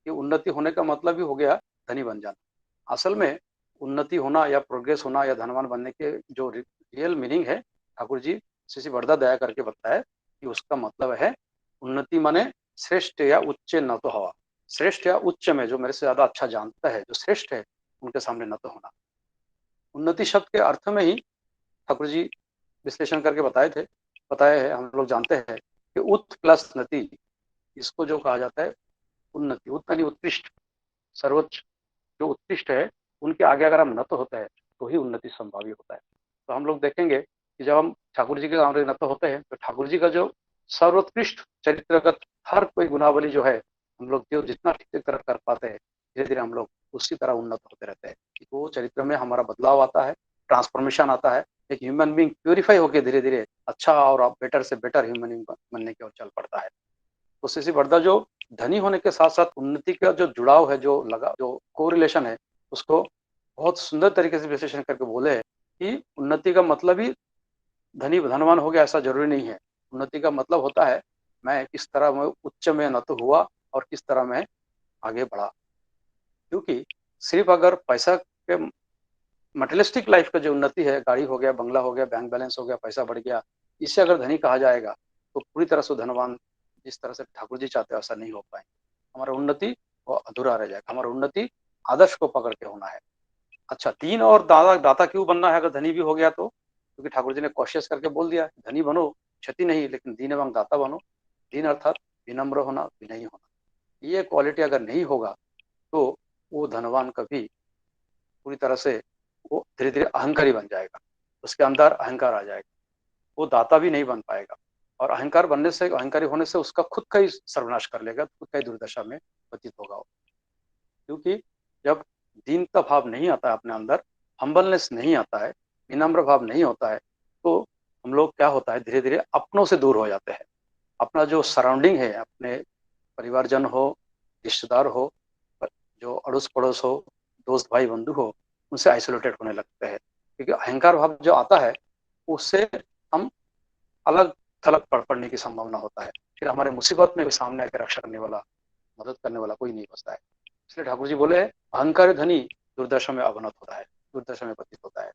S9: कि उन्नति होने का मतलब ही हो गया धनी बन जाना। असल में उन्नति होना या प्रोग्रेस होना या धनवान बनने के जो रियल मीनिंग है, ठाकुर जी श्री बड़दा दया करके बताया कि उसका मतलब है उन्नति माने श्रेष्ठ या उच्च न तो हवा, श्रेष्ठ या उच्च में जो मेरे से ज्यादा अच्छा जानता है, जो श्रेष्ठ है, उनके सामने न तो होना। उन्नति शब्द के अर्थ में ही ठाकुर जी विश्लेषण करके बताए हैं, हम लोग जानते हैं कि उत प्लस नति, इसको जो कहा जाता है उन्नति, उत यानी उत्कृष्ट, सर्वोच्च, जो उत्कृष्ट है उनके आगे अगर हम नत होते हैं तो ही उन्नति संभावी होता है। तो हम लोग देखेंगे कि जब हम ठाकुर जी के सामने नत होते हैं तो ठाकुर जी का जो सर्वोत्कृष्ट चरित्रगत हर कोई गुनावली जो है, हम लोग जो जितना ठीक तरह कर पाते हैं, धीरे धीरे हम लोग उसी तरह उन्नत होते रहते हैं। वो चरित्र में हमारा बदलाव आता है, ट्रांसफॉर्मेशन आता है, एक ह्यूमन बींग प्योरीफाई होकर धीरे धीरे अच्छा और बेटर से बेटर ह्यूमन बींग बनने की ओर चल पड़ता है। तो श्री बड़दा जो धनी होने के साथ साथ उन्नति का जो जुड़ाव है, जो कोरिलेशन है, उसको बहुत सुंदर तरीके से विश्लेषण करके बोले है कि उन्नति का मतलब ही धनवान हो गया ऐसा जरूरी नहीं है। उन्नति का मतलब होता है मैं किस तरह मैं उच्च में नत हुआ और किस तरह मैं आगे बढ़ा। क्योंकि सिर्फ अगर पैसा के मटेरियलिस्टिक लाइफ का जो उन्नति है, गाड़ी हो गया, बंगला हो गया, बैंक बैलेंस हो गया, पैसा बढ़ गया, इससे अगर धनी कहा जाएगा तो पूरी तरह से धनवान जिस तरह से ठाकुर जी चाहते हैं वैसा नहीं हो पाएंगे। हमारा उन्नति वो अधूरा रह जाएगा। हमारा उन्नति आदर्श को पकड़ के होना है। अच्छा, दीन और दाता क्यों बनना है अगर धनी भी हो गया तो? क्योंकि ठाकुर जी ने कॉशियस करके बोल दिया, धनी बनो क्षति नहीं, लेकिन दीन एवं दाता बनो। दीन अर्थात विनम्र होना, विनयी होना। ये क्वालिटी अगर नहीं होगा तो वो धनवान कभी पूरी तरह से वो धीरे धीरे अहंकारी बन जाएगा, उसके अंदर अहंकार आ जाएगा, वो दाता भी नहीं बन पाएगा। और अहंकार बनने से, अहंकारी होने से उसका खुद का ही सर्वनाश कर लेगा, खुद का ही दुर्दशा में व्यतीत होगा। क्योंकि जब दीनता भाव नहीं आता है अपने अंदर, हम्बलनेस नहीं आता है, विनम्र भाव नहीं होता है, तो हम लोग क्या होता है धीरे धीरे अपनों से दूर हो जाते हैं। अपना जो सराउंडिंग है, अपने परिवारजन हो, रिश्तेदार हो, जो अड़ोस पड़ोस हो, दोस्त भाई बंधु हो, उनसे आइसोलेटेड होने लगते हैं। क्योंकि अहंकार भाव जो आता है उससे हम अलग थलग पड़ने की संभावना होता है। फिर हमारे मुसीबत में भी सामने आकर रक्षा करने वाला, मदद करने वाला कोई नहीं बचता है। इसलिए ठाकुर जी बोले अहंकार धनी दुर्दशा में अवनत होता है, दुर्दशा में पतित होता है।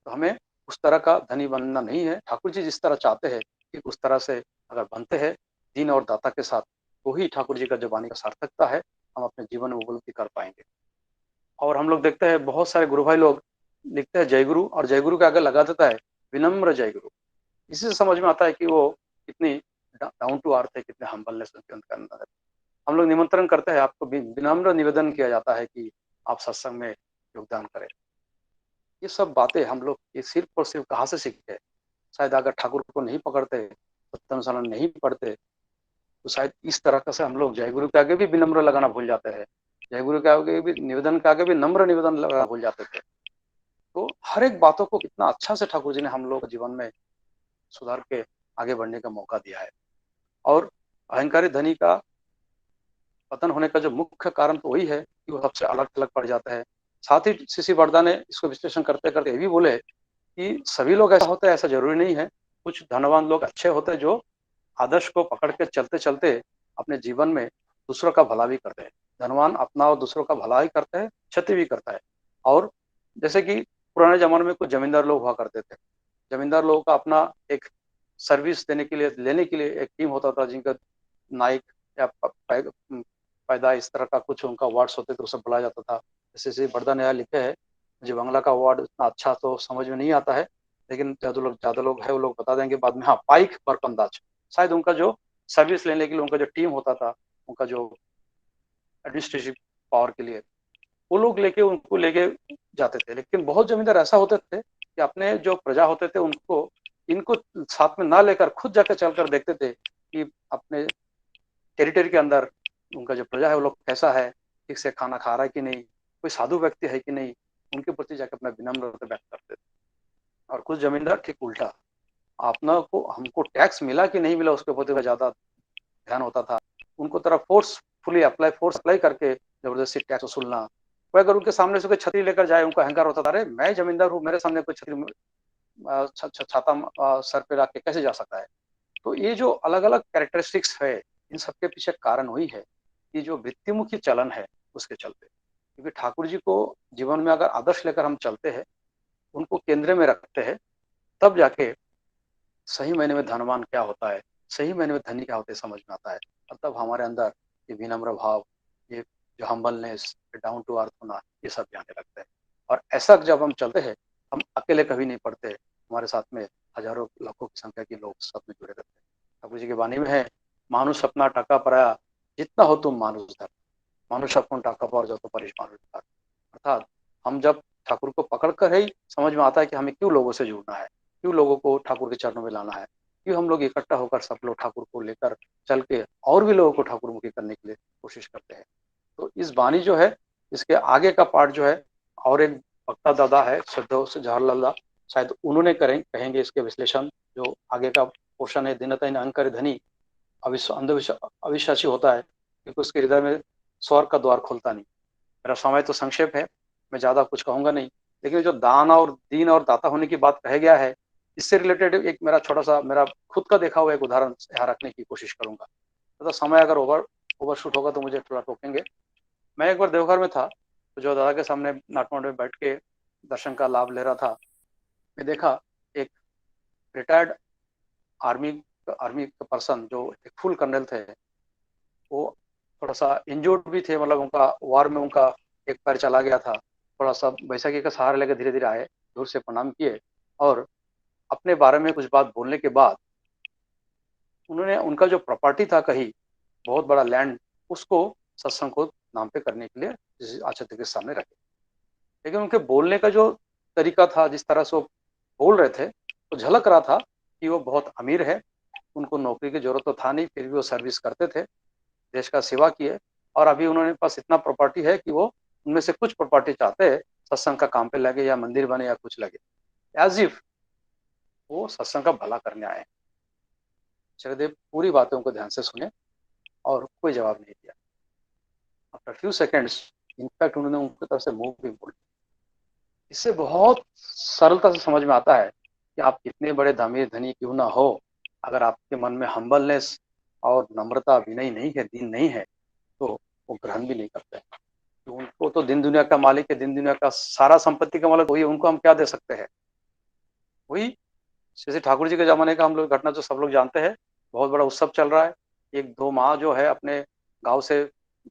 S9: तो हमें उस तरह का धनी बनना नहीं है। ठाकुर जी जिस तरह चाहते हैं कि उस तरह से अगर बनते हैं दीन और दाता के साथ, तो ही ठाकुर जी का जो वाणी का सार्थकता है, हम अपने जीवन में उपलब्धि कर पाएंगे। और हम लोग देखते हैं बहुत सारे गुरु भाई लोग लिखते हैं जय गुरु, और जय गुरु के आगे लगा देता है विनम्र जय गुरु। इसी से समझ में आता है कि वो कितनी डाउन टू अर्थ है, कितने हम्बलनेस उनके अंदर है। हम लोग निमंत्रण करते हैं, आपको विनम्र निवेदन किया जाता है कि आप सत्संग में योगदान करें। ये सब बातें हम लोग ये सिर्फ और सिर्फ कहाँ से सीखते हैं? शायद अगर ठाकुर को नहीं पकड़ते, सत्यानुसरण नहीं पढ़ते, तो शायद इस तरह का से हम लोग जय गुरु के आगे भी विनम्र लगाना भूल जाते हैं, जय गुरु के आगे भी निवेदन के आगे भी नम्र निवेदन लगाना भूल जाते थे। तो हर एक बातों को कितना अच्छा से ठाकुर जी ने हम लोग जीवन में सुधार के आगे बढ़ने का मौका दिया है। और अहंकारी धनी का पतन होने का जो मुख्य कारण तो वही है कि वो सबसे अलग अलग पड़ जाता है। साथ ही श्री बड़दा ने इसको विश्लेषण करते करते ये भी बोले कि सभी लोग ऐसा होते हैं ऐसा जरूरी नहीं है। कुछ धनवान लोग अच्छे होते हैं जो आदर्श को पकड़ के चलते चलते अपने जीवन में दूसरों का भला भी करते हैं। धनवान अपना और दूसरों का भला ही करते हैं, क्षति भी करता है। और जैसे कि पुराने जमाने में कुछ जमींदार लोग हुआ करते थे, जमींदार लोगों का अपना एक सर्विस देने के लिए, लेने के लिए एक टीम होता था, जिनका नाइक या पैदा इस तरह का कुछ उनका वार्ड्स होते थे, उसे बुलाया जाता था। जैसे बड़दा नया लिखे है, मुझे बंगला का वार्ड इतना अच्छा तो समझ में नहीं आता है, लेकिन ज्यादा लोग है वो लोग बता देंगे बाद में। हाँ, पाइक बरकंदाज, शायद उनका जो सर्विस लेने के लिए उनका जो टीम होता था, उनका जो एडमिनिस्ट्रेटिव पावर के लिए वो लोग उनको लेके जाते थे। लेकिन बहुत जमींदार ऐसा होते थे कि अपने जो प्रजा होते थे उनको इनको साथ में ना लेकर खुद जाकर चलकर देखते थे कि अपने टेरिटरी के अंदर उनका जो प्रजा है वो लोग कैसा है, ठीक से खाना खा रहा है कि नहीं, कोई साधु व्यक्ति है कि नहीं, उनके प्रति जाकर अपना विनम्र व्यक्त करते थे। और कुछ जमींदार ठीक उल्टा, अपना को हमको टैक्स मिला कि नहीं मिला उसके प्रति ज्यादा ध्यान होता था। उनको तरफ फोर्स अप्लाई करके जबरदस्ती टैक्स वसूलना। कोई अगर उनके सामने से कोई छतरी लेकर जाए, उनको अहंकार होता था, अरे मैं जमींदार हूँ, मेरे सामने कोई छतरी छाता सर पे रख के कैसे जा सकता है। तो ये जो अलग अलग कैरेक्टरिस्टिक्स है, इन सबके पीछे कारण वही है कि जो वृत्तिमुखी चलन है उसके चलते। क्योंकि ठाकुर जी को जीवन में अगर आदर्श लेकर हम चलते हैं, उनको केंद्र में रखते हैं, तब जाके सही मायने में धनवान क्या होता है, सही मायने में धनी क्या होता है समझ में आता है। और तब हमारे अंदर ये विनम्र भाव, ये जो हम्बलनेस, डाउन टू अर्थ होना, ये सब भी आने लगता है। और ऐसा जब हम चलते हैं, हम अकेले कभी नहीं पढ़ते, हमारे साथ में हजारों लाखों की संख्या के लोग साथ में जुड़े रहते हैं। ठाकुर जी की वाणी में है, मानुष अपना टाका पराया, जितना हो तुम मानुष धर, मानुष अपन टाका पर जो तो परिश मानुष धर। अर्थात हम जब ठाकुर को पकड़ कर ही समझ में आता है कि हमें क्यों लोगों से जुड़ना है, क्यों लोगों को ठाकुर के चरणों में लाना है, क्यों हम लोग इकट्ठा होकर सब लोग ठाकुर को लेकर चल के और भी लोगों को ठाकुर मुखी करने के लिए कोशिश करते हैं। तो इस वाणी जो है, इसके आगे का पार्ट जो है, और एक वक्ता दादा है श्रद्धेय से जवाहरलाल दादा, शायद उन्होंने कहेंगे इसके विश्लेषण। जो आगे का पोर्शन है, दिनतहीन अहंकारी धनी अविश्वासी होता है, क्योंकि उसके हृदय में स्वर्ग का द्वार खुलता नहीं। मेरा समय तो संक्षेप है, मैं ज्यादा कुछ कहूंगा नहीं, लेकिन जो दान और दीन और दाता होने की बात कहा गया है, इससे रिलेटेड एक मेरा छोटा सा, मेरा खुद का देखा हुआ एक उदाहरण यहाँ रखने की कोशिश करूंगा। तो समय अगर ओवरशूट होगा तो मुझे थोड़ा टोकेंगे। मैं एक बार देवघर में था, तो जो दादा के सामने नाटमंड में बैठ के दर्शन का लाभ ले रहा था, मैं देखा एक रिटायर्ड आर्मी आर्मी का पर्सन, जो एक फुल कर्नल थे, वो थोड़ा सा इंजोर्ड भी थे, मतलब उनका वार में उनका एक पैर चला गया था। थोड़ा सा बैसाखी का सहारा लेकर धीरे धीरे आए, दूर से प्रणाम किए, और अपने बारे में कुछ बात बोलने के बाद उन्होंने उनका जो प्रॉपर्टी था कहीं बहुत बड़ा लैंड, उसको सत्संग को नाम पे करने के लिए आचार्य के सामने रखे। लेकिन उनके बोलने का जो तरीका था, जिस तरह से वो बोल रहे थे, तो झलक रहा था कि वो बहुत अमीर है, उनको नौकरी की जरूरत तो था नहीं, फिर भी वो सर्विस करते थे, देश का सेवा किए, और अभी उन्होंने पास इतना प्रॉपर्टी है कि वो उनमें से कुछ प्रॉपर्टी चाहते हैं सत्संग का काम पे लगे, या मंदिर बने, या कुछ लगे, एज इफ वो सत्संग का भला करने आए। चक्रदेव पूरी बातों को ध्यान से सुने और कोई जवाब नहीं दिया। आफ्टर फ्यू सेकेंड्स इनफैक्ट उन्होंने उनकी तरफ से मुंह भी मोड़ लिया। इससे बहुत सरलता से समझ में आता है कि आप कितने बड़े अमीर धनी क्यों ना हो, अगर आपके मन में हम्बलनेस और नम्रता, विनय नहीं है, दीन नहीं है, तो वो ग्रहण भी नहीं करते। तो उनको तो दिन दुनिया का मालिक है, दिन दुनिया का सारा संपत्ति का मालिक वही है, उनको हम क्या दे सकते हैं। वही जैसे ठाकुर जी के जमाने का हम लोग घटना जो सब लोग जानते हैं, बहुत बड़ा उत्सव चल रहा है, एक दो माँ जो है अपने गांव से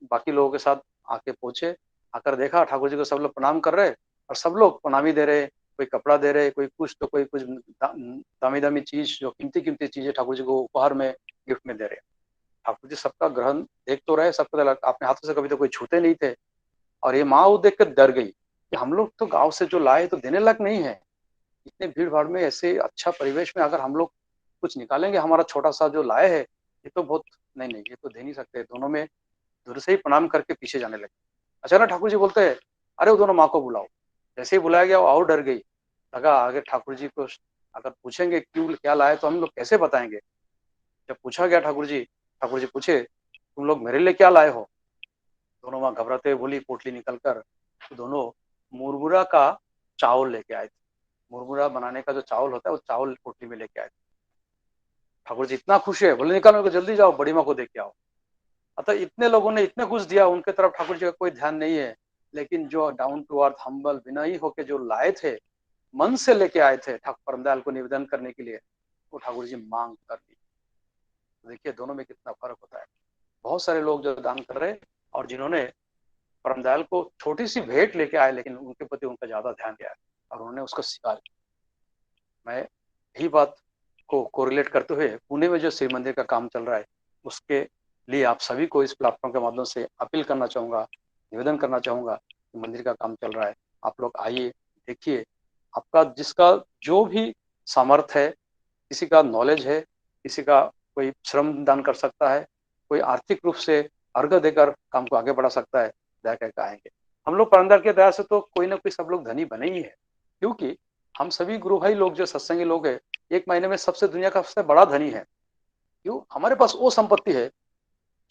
S9: बाकी लोगों के साथ आके पहुंचे, आकर देखा ठाकुर जी को सब लोग प्रणाम कर रहे, और सब लोग प्रणामी दे रहे, कोई कपड़ा दे रहे, कोई कुछ, तो कोई कुछ दामी दामी चीज, जो कीमती कीमती चीजें ठाकुर जी को उपहार में, गिफ्ट में दे रहे। ठाकुर जी सबका ग्रहण देख तो रहे, सबको अपने हाथों से कभी तो कोई छूते नहीं थे। और ये माँ वो देख कर डर गई कि हम लोग तो गाँव से जो लाए तो देने लायक नहीं है, इतने भीड़ भाड़ में ऐसे अच्छा परिवेश में अगर हम लोग कुछ निकालेंगे, हमारा छोटा सा जो लाए है, ये तो बहुत, नहीं नहीं, ये तो दे नहीं सकते। दोनों में दूर से ही प्रणाम करके पीछे जाने लगे। अचानक ठाकुर जी बोलते हैं, अरे वो दोनों माँ को बुलाओ। जैसे ही बुलाया गया वो और डर गई, लगा आगे ठाकुर जी को अगर पूछेंगे क्यों क्या लाए तो हम लोग कैसे बताएंगे। जब पूछा गया ठाकुर जी पूछे, तुम लोग मेरे लिए क्या लाए हो। दोनों माँ घबराते हुए बोली, पोटली निकल कर, तो दोनों मुरमुरा का चावल लेके आए थे। मुरमुरा बनाने का जो चावल होता है, वो चावल पोटली में लेके आए थे। ठाकुर जी इतना खुश है, बोले निकालो, जल्दी जाओ बड़ी माँ को देख के आओ। अतः इतने लोगों ने इतने कुछ दिया, उनके तरफ ठाकुर जी का कोई ध्यान नहीं है, लेकिन जो डाउन टू अर्थ हम्बल विनयी होके जो लाए थे, मन से लेके आए थे ठाकुर परमदयाल को निवेदन करने के लिए, वो ठाकुर जी मांग कर दी। देखिए दोनों में कितना फर्क होता है। बहुत सारे लोग जो दान कर रहे, और जिन्होंने परमदयाल को छोटी सी भेंट लेके आए, लेकिन उनके प्रति उनका ज्यादा ध्यान दिया और उन्होंने उसको स्वीकार किया। मैं यही बात को कोरिलेट करते हुए पुणे में जो शिव मंदिर का काम चल रहा है, उसके लिए आप सभी को इस प्लेटफॉर्म के माध्यम से अपील करना चाहूंगा, निवेदन करना चाहूंगा कि मंदिर का काम चल रहा है, आप लोग आइए, देखिए। आपका जिसका जो भी सामर्थ्य है, किसी का नॉलेज है, किसी का कोई श्रम दान कर सकता है, कोई आर्थिक रूप से अर्घ देकर काम को आगे बढ़ा सकता है, दया करके आएंगे। हम लोग परमदयाल के दया से तो कोई ना कोई सब लोग धनी बने ही है, क्योंकि हम सभी गुरु भाई लोग जो सत्संगी लोग हैं, एक महीने में सबसे दुनिया का सबसे बड़ा धनी है। क्यों? हमारे पास वो संपत्ति है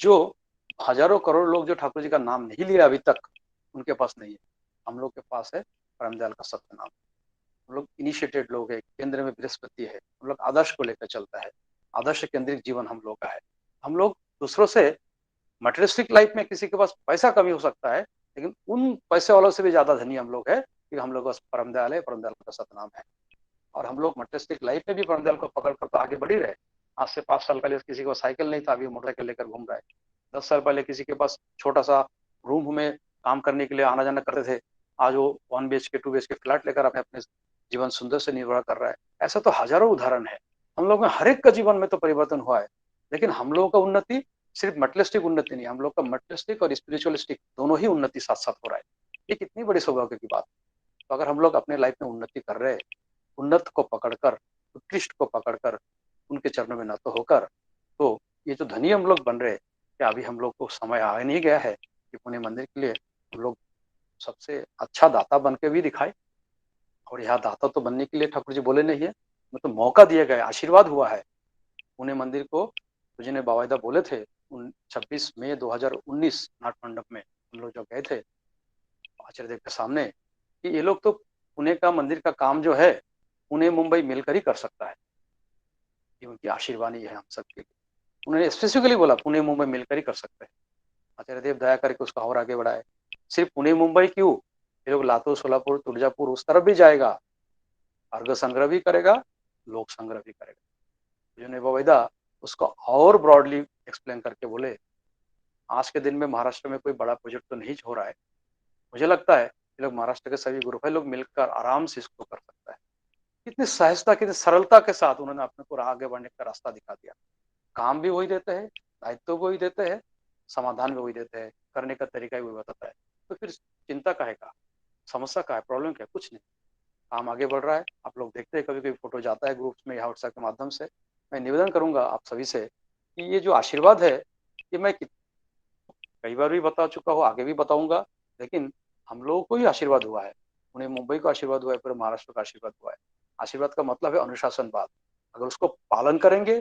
S9: जो हजारों करोड़ लोग जो ठाकुर जी का नाम नहीं लिया अभी तक, उनके पास नहीं है। हम लोग के पास है परमदयाल का सत्य नाम। हम लोग इनिशिएटेड लोग है, केंद्र में बृहस्पति है, हम लोग आदर्श को लेकर चलता है, आदर्श केंद्रित जीवन हम लोग का है। हम लोग दूसरों से, मटेरियलिस्टिक लाइफ में किसी के पास पैसा कमी हो सकता है, लेकिन उन पैसे वालों से भी ज्यादा धनी हम लोग है, क्योंकि हम लोग का परमदयाल है, परमदयाल का सतनाम है। और हम लोग मटेरियलिस्टिक लाइफ में भी परमदयाल को पकड़ कर तो आगे बढ़ ही रहे। आज से 5 साल पहले किसी को साइकिल नहीं था, अभी मोटरसाइकिल लेकर घूम रहा है। 10 साल पहले किसी के पास छोटा सा रूम में काम करने के लिए आना जाना करते थे, आज वो 1 BHK 2 BHK फ्लैट लेकर अपने अपने जीवन सुंदर से निर्वाह कर रहा है। ऐसा तो हजारों उदाहरण है। हम लोग में हर एक का जीवन में तो परिवर्तन हुआ है, लेकिन हम लोगों का उन्नति सिर्फ मटेरियलिस्टिक उन्नति नहीं, हम लोग का मटेरियलिस्टिक और स्पिरिचुअलिस्टिक दोनों ही उन्नति साथ साथ हो रहा है। ये कितनी बड़ी सौभाग्य की बात। तो अगर हम लोग अपने लाइफ में उन्नति कर रहे हैं, उन्नत को पकड़कर, उत्कृष्ट को पकड़कर, उनके चरणों में नत होकर, तो ये जो धनी हम लोग बन रहे हैं, क्या अभी हम लोग को समय आ नहीं गया है कि पुणे मंदिर के लिए हम लोग सबसे अच्छा दाता बन के भी दिखाए। और यहाँ दाता तो बनने के लिए ठाकुर जी बोले नहीं है, तो मौका दिया गया, आशीर्वाद हुआ है। पुणे मंदिर को जी ने बावायदा बोले थे 26 मई 2019 नाट मंडप में हम लोग जो गए थे आचार्य देव के सामने, कि ये लोग तो पुणे का मंदिर का काम जो है पुणे मुंबई मिलकर ही कर सकता है। ये उनकी आशीर्वाणी है हम सबके लिए। उन्होंने स्पेसिफिकली बोला पुणे मुंबई मिलकर ही कर सकते हैं। आचार्य देव दया करके उसका और आगे बढ़ाए। सिर्फ पुणे मुंबई क्यों, ये लोग लातूर, सोलापुर, तुळजापुर उस तरफ भी जाएगा, अर्घ संग्रह भी करेगा, लोक संग्रह भी करेगा। जो बावायदा उसको और ब्रॉडली एक्सप्लेन करके बोले, आज के दिन में महाराष्ट्र में कोई बड़ा प्रोजेक्ट तो नहीं हो रहा है, मुझे लगता है ये लोग महाराष्ट्र के सभी ग्रुप है लोग मिलकर आराम से इसको कर सकता है। कितनी सहजता, कितनी सरलता के साथ उन्होंने अपने को आगे बढ़ने का रास्ता दिखा दिया। काम भी वही देते हैं, दायित्व भी वही देते हैं, समाधान भी वही देते हैं, करने का तरीका भी वही बताता है। तो फिर चिंता का है का, समस्या का है, प्रॉब्लम क्या, कुछ नहीं। काम आगे बढ़ रहा है। आप लोग देखते हैं कभी कभी फोटो जाता है ग्रुप्स में या व्हाट्सएप के माध्यम से। मैं निवेदन करूंगा आप सभी से कि ये जो आशीर्वाद है, ये मैं कई बार भी बता चुका हूँ, आगे भी बताऊंगा, लेकिन हम लोगों को ही आशीर्वाद हुआ है, उन्हें मुंबई को आशीर्वाद हुआ है, पूरे महाराष्ट्र का आशीर्वाद हुआ है। आशीर्वाद का मतलब है अनुशासनवाद। अगर उसको पालन करेंगे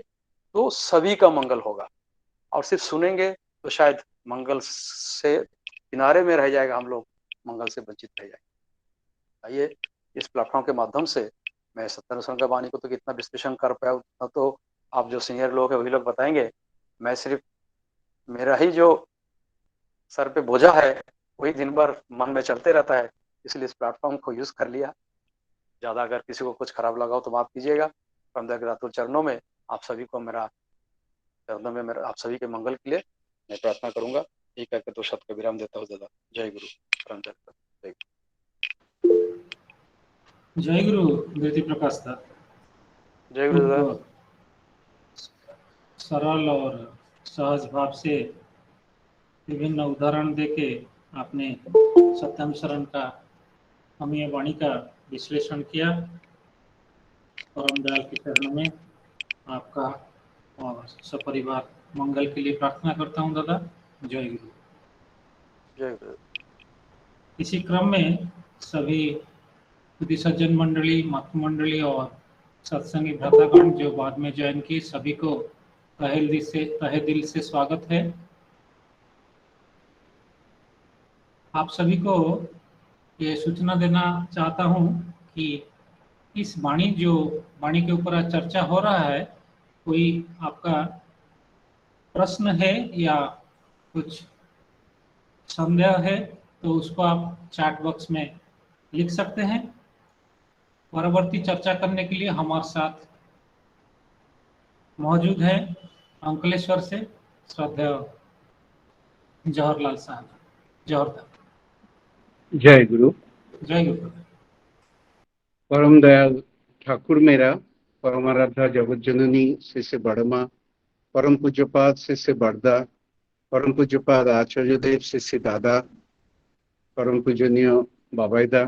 S9: तो सभी का मंगल होगा, और सिर्फ सुनेंगे तो शायद मंगल से किनारे में रह जाएगा, हम लोग मंगल से वंचित रह जाएंगे। आइए इस प्लेटफॉर्म के माध्यम से मैं सत्यानुसरण का वाणी को तो कितना विश्लेषण कर पाया उतना तो आप जो सीनियर लोग हैं वही लोग बताएंगे। मैं सिर्फ मेरा ही जो सर पे बोझा है वही दिन भर मन में चलते रहता है, इसलिए इस प्लेटफॉर्म को यूज कर लिया। ज्यादा अगर किसी को कुछ खराब लगा हो तो माफ कीजिएगा। परमदयाल चरणों में आप सभी को मेरा चरणों में मेरा आप सभी के मंगल के लिए मैं प्रार्थना करूंगा। ये कहकर तो शब्द का विराम देता हूँ दादा। जय गुरु। परमदयाल
S2: जय गुरु ज्योति प्रकाश दा।
S9: जय गुरु दादा।
S2: खूब सरल और सहज भाव से विभिन्न उदाहरण देके आपने सत्यानुसरण का अमीय वाणी का विश्लेषण किया। परमदयाल के चरणों में आपका और सपरिवार मंगल के लिए प्रार्थना करता हूँ दादा। जय गुरु।
S9: जय गुरु।
S2: इसी क्रम में सभी विधि सज्जन मंडली, मातृ मंडली और सत्संगी भ्रातागण जो बाद में ज्वाइन की, सभी को तहे दिल से स्वागत है। आप सभी को ये सूचना देना चाहता हूँ कि इस वाणी के ऊपर आज चर्चा हो रहा है, कोई आपका प्रश्न है या कुछ संदेह है तो उसको आप चैट बॉक्स में लिख सकते हैं। परवर्ती चर्चा करने के लिए हमारे साथ मौजूद है अंकलेश्वर से श्रद्धेय जवाहरलाल साहब। जवाहर।
S10: जय गुरु।
S2: जय गुरु।
S10: परम दयाल ठाकुर मेरा, परमाराध्या जगत जननी शिष्य बड़मा, परम पूज्यपाद शिष्य बड़दा, परम पूज्यपाद आचार्य देव शिष्य दादा, परम पूजनीय बाबाईदा,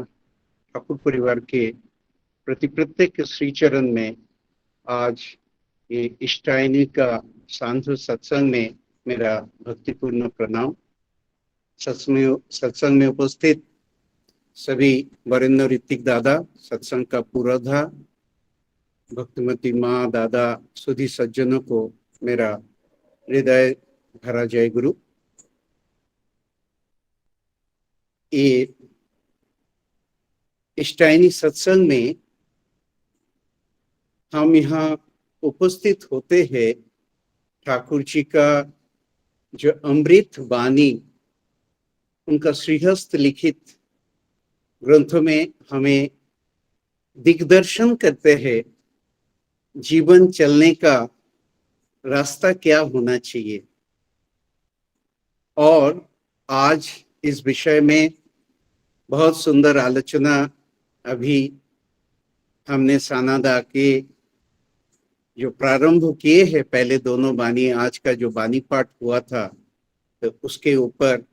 S10: ठाकुर परिवार के प्रति प्रत्येक श्री चरण में आज ये इष्टायनी का सांझ सत्संग में मेरा भक्तिपूर्ण प्रणाम। सत्संग में उपस्थित सभी वरेण्य ऋतिक दादा, सत्संग का पूर्वाधा, भक्तिमती माँ, दादा, सुधी सज्जनों को मेरा हृदय भरा जय गुरु। ये इष्टायनी सत्संग में हम यहाँ उपस्थित होते हैं, ठाकुर जी का जो अमृत वाणी, उनका श्रीहस्त लिखित ग्रंथों में हमें दिग्दर्शन करते हैं जीवन चलने का रास्ता क्या होना चाहिए। और आज इस विषय में बहुत सुंदर आलोचना अभी हमने सानादा के जो प्रारंभ किए हैं, पहले दोनों बानी, आज का जो बानी पाठ हुआ था, तो उसके ऊपर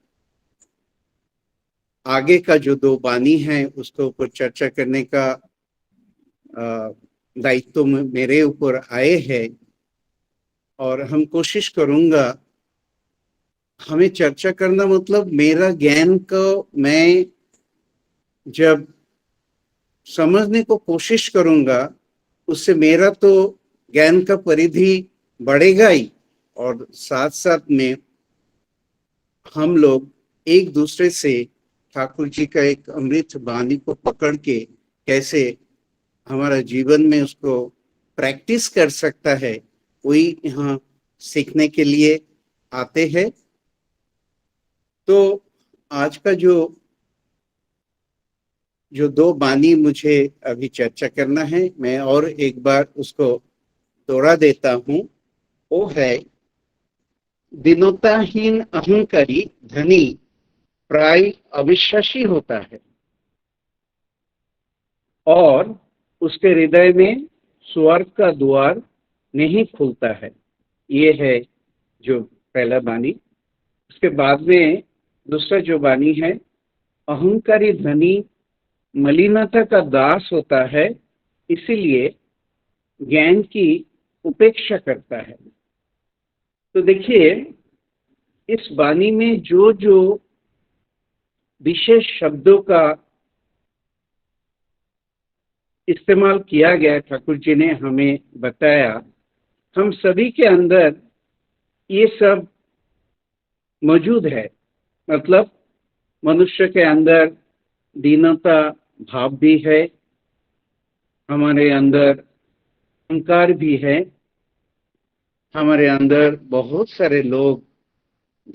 S10: आगे का जो दो बानी हैं उसके ऊपर चर्चा करने का दायित्व मेरे ऊपर आए हैं। और हम कोशिश करूंगा, हमें चर्चा करना मतलब मेरा ज्ञान को मैं जब समझने को कोशिश करूंगा, उससे मेरा तो ज्ञान का परिधि बढ़ेगा ही, और साथ साथ में हम लोग एक दूसरे से ठाकुर जी का एक अमृत वाणी को पकड़ के कैसे हमारा जीवन में उसको प्रैक्टिस कर सकता है, वही यहाँ सीखने के लिए आते हैं। तो आज का जो दो बानी मुझे अभी चर्चा करना है, मैं और एक बार उसको दोहरा देता हूँ। वो है, दीनताहीन अहंकारी धनी प्राय अविश्वासी होता है और उसके हृदय में स्वर्ग का द्वार नहीं खुलता है। ये है जो पहला बानी। उसके बाद में दूसरा जो बानी है, अहंकारी धनी मलिनता का दास होता है, इसीलिए ज्ञान की उपेक्षा करता है। तो देखिए, इस बानी में जो जो विशेष शब्दों का इस्तेमाल किया गया, ठाकुर जी ने हमें बताया, हम सभी के अंदर ये सब मौजूद है। मतलब मनुष्य के अंदर दीनता भाव भी है, हमारे अंदर अहंकार भी है, हमारे अंदर बहुत सारे लोग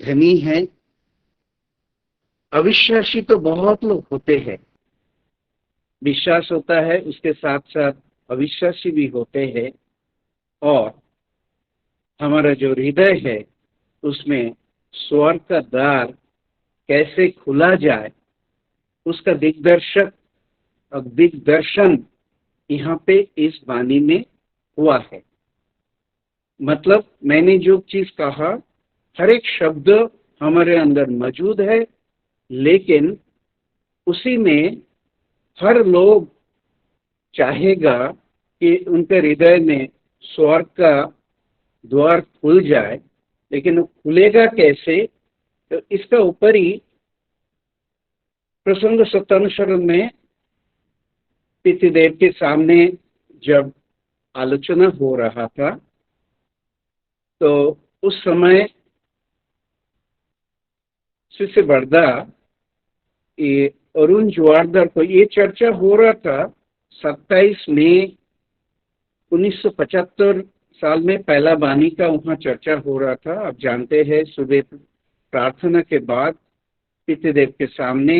S10: धनी हैं, अविश्वासी तो बहुत लोग होते हैं। विश्वास होता है, उसके साथ साथ अविश्वासी भी होते हैं। और हमारा जो हृदय है उसमें स्वर्ग का द्वार कैसे खुला जाए, उसका दिग्दर्शन यहाँ पे इस वाणी में हुआ है। मतलब मैंने जो चीज कहा, हर एक शब्द हमारे अंदर मौजूद है, लेकिन उसी में हर लोग चाहेगा कि उनके हृदय में स्वर्ग का द्वार खुल जाए, लेकिन वो खुलेगा कैसे? तो इसका ऊपर ही प्रसंग सत्यानुसरण में पितृदेव के सामने जब आलोचना हो रहा था, तो उस समय शिष्य बरदा ये अरुण जुआरदार को ये चर्चा हो रहा था। 27 मई 1975 साल में पहला बानी का वहाँ चर्चा हो रहा था। आप जानते हैं, सुबह प्रार्थना के बाद पितृदेव के सामने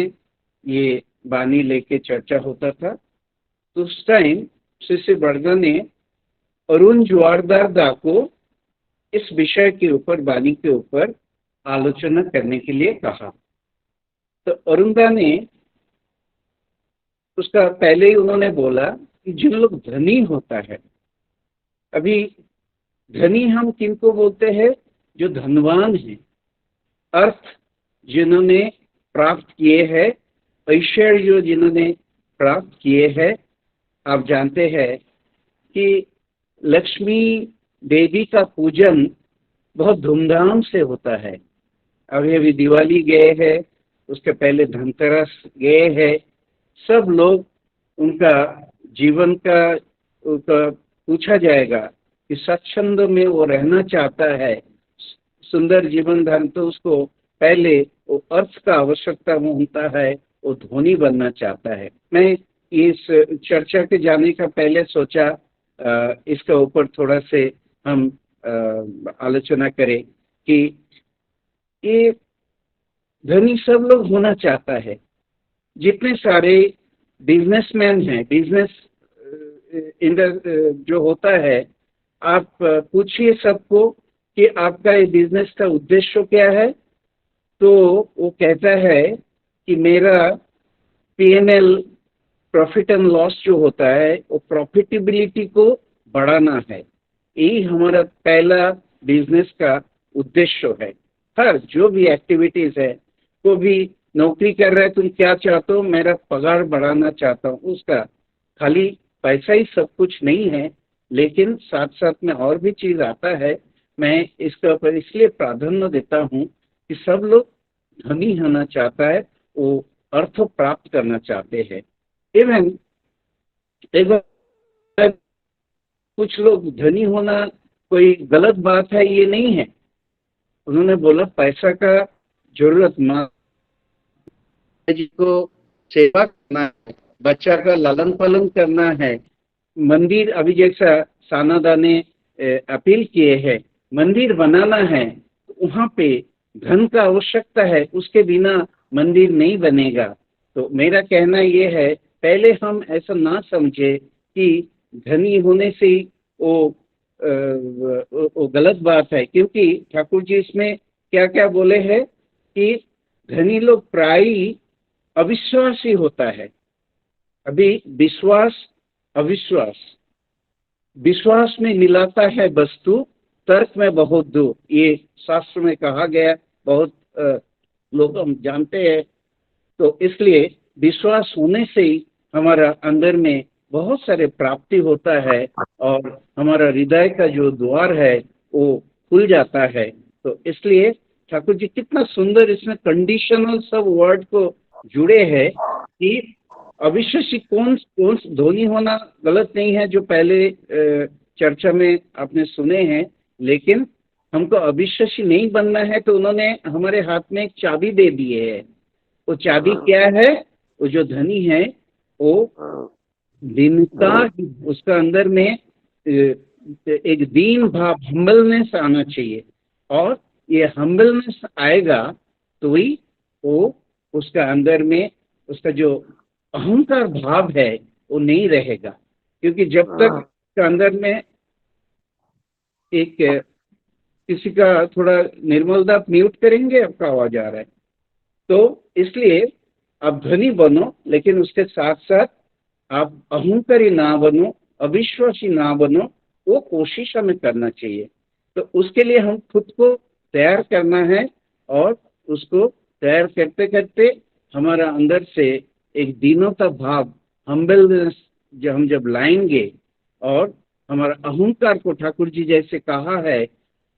S10: ये बानी लेके चर्चा होता था। तो उस टाइम शिष्य बरदा ने अरुण जुआरदार दा को इस विषय के ऊपर, बानी के ऊपर आलोचना करने के लिए कहा। तो अरुणदा ने उसका पहले ही उन्होंने बोला कि जिन लोग धनी होता है, अभी धनी हम किनको बोलते हैं? जो धनवान है, अर्थ जिन्होंने प्राप्त किए हैं, ऐश्वर्य जो जिन्होंने प्राप्त किए हैं। आप जानते हैं कि लक्ष्मी देवी का पूजन बहुत धूमधाम से होता है। अभी दिवाली गए हैं, उसके पहले धनतेरस गए हैं। सब लोग उनका जीवन का पूछा जाएगा कि स्वच्छंद में वो रहना चाहता है, सुंदर जीवन धारण, तो उसको पहले वो अर्थ का आवश्यकता होता है, वो धोनी बनना चाहता है। मैं इस चर्चा के जाने का पहले सोचा इसका ऊपर थोड़ा से हम आलोचना करें कि ये धनी सब लोग होना चाहता है। जितने सारे बिजनेसमैन हैं, बिजनेस जो होता है, आप पूछिए सबको कि आपका ये बिजनेस का उद्देश्य क्या है, तो वो कहता है कि मेरा P&L प्रॉफिट एंड लॉस जो होता है वो प्रॉफिटेबिलिटी को बढ़ाना है। यही हमारा पहला बिजनेस का उद्देश्य है। हर जो भी एक्टिविटीज है, को भी नौकरी कर रहा है, तुम क्या चाहते हो, मेरा पगार बढ़ाना चाहता हूँ, उसका खाली पैसा ही सब कुछ नहीं है, लेकिन साथ साथ में और भी चीज आता है। मैं इसके ऊपर इसलिए प्राधान्य देता हूँ कि सब लोग धनी होना चाहता है, वो अर्थ प्राप्त करना चाहते हैं। इवन एक बार कुछ लोग धनी होना कोई गलत बात है ये नहीं है, उन्होंने बोला पैसा का जरूरत जी को सेवा करना है, बच्चा का लालन पालन करना है, मंदिर अभी जैसा सानादा ने अपील किए हैं, मंदिर बनाना है, वहाँ पे धन का आवश्यकता है, उसके बिना मंदिर नहीं बनेगा। तो मेरा कहना ये है, पहले हम ऐसा ना समझे कि धनी होने से ही वो गलत बात है, क्योंकि ठाकुर जी इसमें क्या क्या बोले हैं कि धनी लोग प्रायः अविश्वासी होता है। अभी विश्वास अविश्वास, विश्वास में मिलाता है वस्तु, तर्क में बहुत दूर, ये शास्त्र में कहा गया, बहुत लोग हम जानते हैं। तो इसलिए विश्वास होने से ही हमारा अंदर में बहुत सारे प्राप्ति होता है और हमारा हृदय का जो द्वार है वो खुल जाता है। तो इसलिए ठाकुर जी कितना सुंदर इसमें कंडीशनल सब वर्ड को जुड़े हैं कि अविश्वासी कौन धोनी होना गलत नहीं है, जो पहले चर्चा में आपने सुने हैं, लेकिन हमको अविश्वासी नहीं बनना है। तो उन्होंने हमारे हाथ में एक चाबी दे दी है। वो चाबी क्या है? वो जो धनी है वो दीनता, उसका अंदर में एक दीन भाव, हम्बलनेस आना चाहिए, और ये हम्बलनेस आएगा तो ही वो उसका अंदर में उसका जो अहंकार भाव है वो नहीं रहेगा। क्योंकि जब तक उसका अंदर में एक किसी का थोड़ा निर्मलता, म्यूट करेंगे, आपका आवाज आ रहा है, तो इसलिए आप धनी बनो, लेकिन उसके साथ साथ आप अहंकारी ना बनो, अविश्वासी ना बनो, वो कोशिश हमें करना चाहिए। तो उसके लिए हम खुद को तैयार करना है, और उसको तैयार करते करते हमारा अंदर से एक दीनता भाव, हम्बलनेस हम जब लाएंगे, और हमारा अहंकार को ठाकुर जी जैसे कहा है,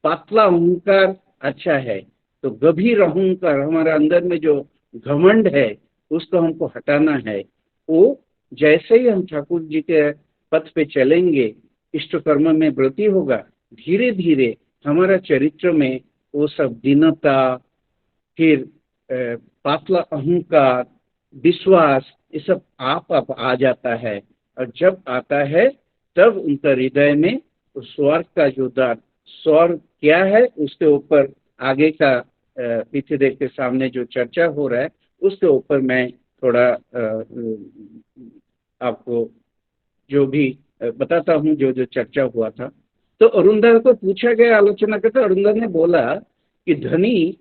S10: पातला अहंकार अच्छा है, तो गंभीर अहंकार, हमारा अंदर में जो घमंड है उसको हमको हटाना है। वो जैसे ही हम ठाकुर जी के पथ पे चलेंगे, इष्ट कर्म में वृद्धि होगा, धीरे धीरे हमारा चरित्र में वो सब दीनता, फिर पातला अहंकार, विश्वास, ये सब आप आ जाता है। और जब आता है तब उनका हृदय में स्वर्ग का जो द्वार, स्वर्ग क्या है उसके ऊपर आगे का पीछे देख के सामने जो चर्चा हो रहा है उसके ऊपर मैं थोड़ा आपको जो भी बताता हूँ, जो जो चर्चा हुआ था। तो अरुंधर को पूछा गया, आलोचना करते, अरुंधर ने बोला कि धनी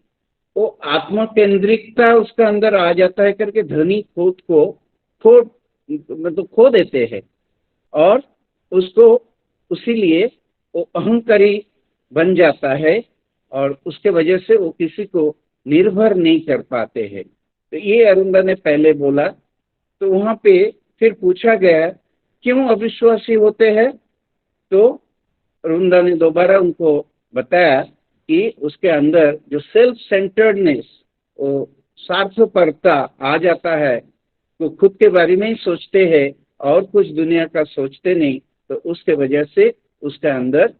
S10: वो आत्म केंद्रिकता उसका अंदर आ जाता है करके धनी खुद को खो देते हैं, और उसको उसीलिए वो अहंकारी बन जाता है, और उसके वजह से वो किसी को निर्भर नहीं कर पाते हैं। तो ये अरुंधर ने पहले बोला। तो वहां पे फिर पूछा गया क्यों अविश्वासी होते हैं, तो अरुंधर ने दोबारा उनको बताया कि उसके अंदर जो सेल्फ सेंटर्डनेस, वो स्वार्थपरता आ जाता है, तो खुद के बारे में ही सोचते हैं और कुछ दुनिया का सोचते नहीं, तो उसके वजह से उसके अंदर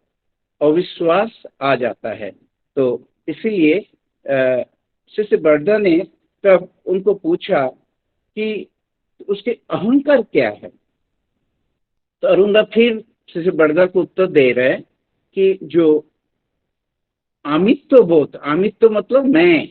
S10: अविश्वास आ जाता है। तो इसीलिए शिष्य बर्दा ने तब उनको पूछा कि उसके अहंकार क्या है। तो अरुंधर फिर शिष्य बर्दा को उत्तर दे रहे हैं कि जो आमित्व बोध, आमित्व मतलब मैं,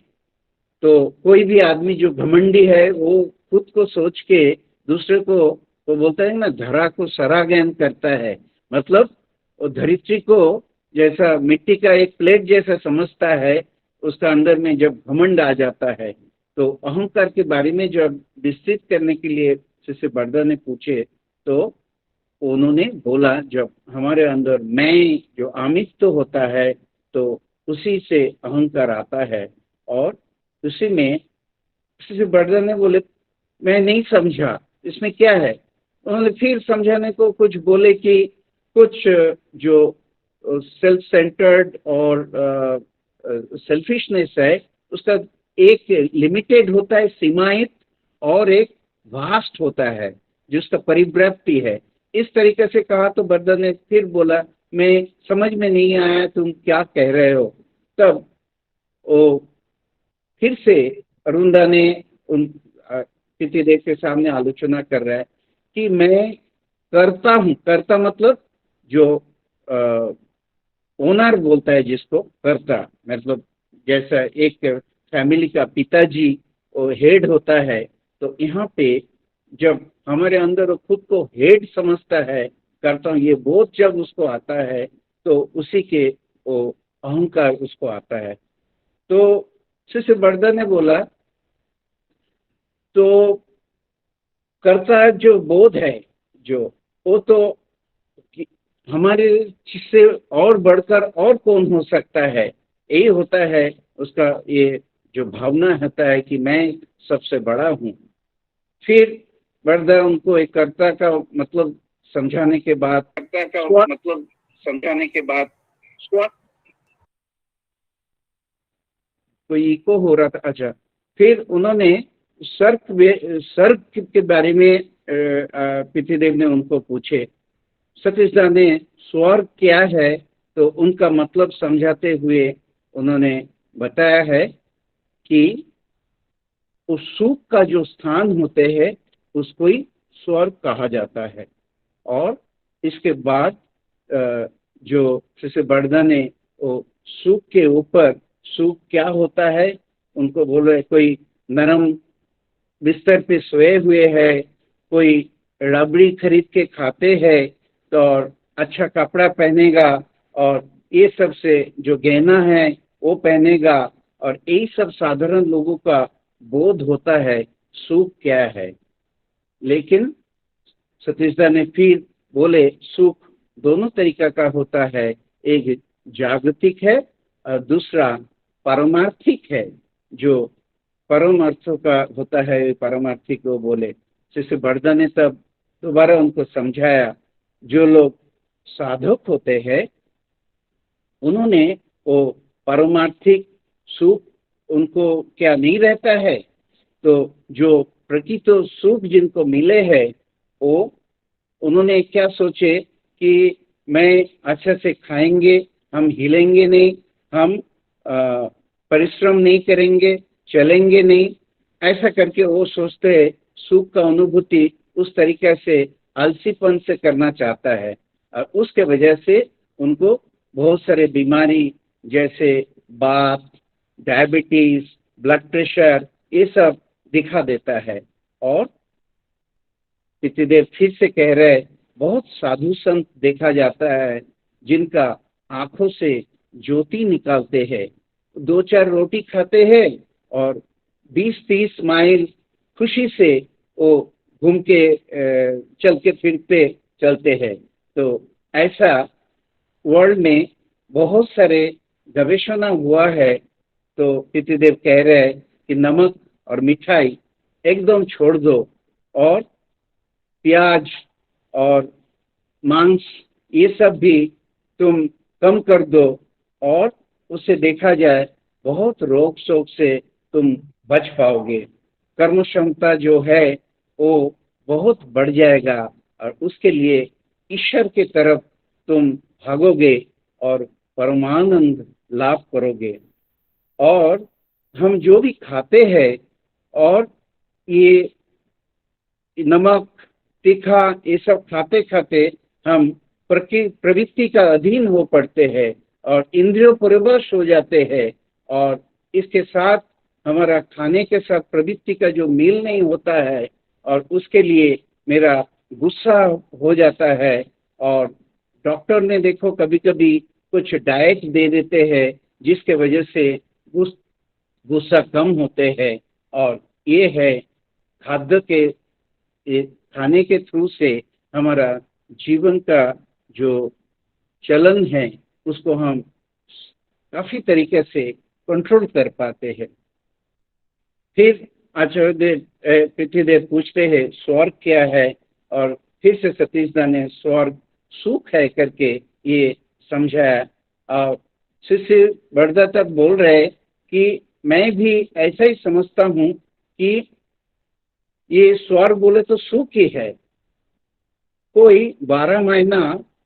S10: तो कोई भी आदमी जो घमंडी है वो खुद को सोच के दूसरे को तो बोलता है ना, धरा को सराज्ञान करता है, मतलब वो धरित्री को जैसा मिट्टी का एक प्लेट जैसा समझता है, उसका अंदर में जब घमंड आ जाता है। तो अहंकार के बारे में जब विस्तृत करने के लिए शिष्य बरदा ने पूछे, तो उन्होंने बोला जब हमारे अंदर मैं जो आमित्व तो होता है, तो उसी से अहंकार आता है। और उसी में शिष्य बरदा ने बोले मैं नहीं समझा इसमें क्या है। उन्होंने फिर समझाने को कुछ बोले कि कुछ जो सेल्फ सेंटर्ड और सेल्फिशनेस है, उसका एक लिमिटेड होता है, सीमाहित, और एक वास्ट होता है जिसका परिव्याप्ति है। इस तरीके से कहा तो बरदा ने फिर बोला मैं समझ में नहीं आया तुम क्या कह रहे हो। तब वो फिर से अरुंदा ने उन पितृदेव के सामने आलोचना कर रहा है कि मैं करता हूँ, करता मतलब जो ओनर बोलता है जिसको करता, मतलब जैसा एक फैमिली का पिताजी हेड होता है, तो यहाँ पे जब हमारे अंदर वो खुद को हेड समझता है, करता हूँ, ये बोध जब उसको आता है, तो उसी के वो अहंकार उसको आता है। तो शिष्य बरदा ने बोला तो कर्ता जो बोध है जो, वो तो हमारे से और बढ़कर और कौन हो सकता है, यही होता है उसका ये जो भावना होता है कि मैं सबसे बड़ा हूँ। फिर बरदा उनको एक कर्ता का मतलब समझाने के बाद कोई इको हो रहा था, अच्छा। फिर उन्होंने सर्क के बारे में पितृदेव ने उनको पूछे। सतीशदा ने स्वर्ग क्या है तो उनका मतलब समझाते हुए उन्होंने बताया है कि उस सुख का जो स्थान होते हैं उसको ही स्वर्ग कहा जाता है। और इसके बाद जो शिष्य बरदा ने वो सुख के ऊपर, सुख क्या होता है उनको बोले, कोई नरम बिस्तर पे सोए हुए है, कोई रबड़ी खरीद के खाते हैं तो और अच्छा कपड़ा पहनेगा, और ये सब से जो गहना है वो पहनेगा, और यही सब साधारण लोगों का बोध होता है सुख क्या है। लेकिन सतीशदा ने फिर बोले सुख दोनों तरीका का होता है, एक जागतिक है और दूसरा पारमार्थिक है। जो परम अर्थों का होता है पारमार्थिक वो बोले। शिष्य बरदा ने तब दोबारा उनको समझाया, जो लोग साधक होते हैं उन्होंने वो पारमार्थिक सुख उनको क्या नहीं रहता है, तो जो प्रकृत सुख जिनको मिले हैं वो उन्होंने क्या सोचे कि मैं अच्छा से खाएंगे, हम हिलेंगे नहीं, हम परिश्रम नहीं करेंगे, चलेंगे नहीं, ऐसा करके वो सोचते हैं सुख का अनुभूति उस तरीके से आलसीपन से करना चाहता है, और उसके वजह से उनको बहुत सारे बीमारी जैसे बात, डायबिटीज, ब्लड प्रेशर ये सब दिखा देता है। और पितृदेव फिर से कह रहे, बहुत साधु संत देखा जाता है जिनका आंखों से ज्योति निकालते हैं, 2-4 रोटी खाते हैं और 20-30 माइल खुशी से वो घूम के चलते फिरते चलते हैं। तो ऐसा वर्ल्ड में बहुत सारे गवेषणा हुआ है। तो पितृदेव कह रहे हैं कि नमक और मिठाई एकदम छोड़ दो, और प्याज और मांस ये सब भी तुम कम कर दो, और उससे देखा जाए बहुत रोग शोक से तुम बच पाओगे। कर्म क्षमता जो है वो बहुत बढ़ जाएगा, और उसके लिए ईश्वर के तरफ तुम भागोगे और परमानंद लाभ करोगे। और हम जो भी खाते हैं, और ये नमक तीखा ये सब खाते खाते हम प्रवृत्ति का अधीन हो पड़ते हैं और इंद्रियों परवश हो जाते हैं, और इसके साथ हमारा खाने के साथ प्रवृत्ति का जो मेल नहीं होता है, और उसके लिए मेरा गुस्सा हो जाता है, और डॉक्टर ने देखो कभी कभी कुछ डाइट दे देते हैं जिसके वजह से गुस्सा कम होते हैं। और ये है खाद्य के, ये खाने के थ्रू से हमारा जीवन का जो चलन है उसको हम काफी तरीके से कंट्रोल कर पाते हैं। फिर आचार्य पृथ्वीदेव पूछते हैं स्वर्ग क्या है, और फिर से सतीशदा ने स्वर्ग सुख है करके ये समझाया। और शिष्य बड़दा तक बोल रहे कि मैं भी ऐसा ही समझता हूँ कि ये स्वर्ग बोले तो सुख ही है। कोई 12 महीना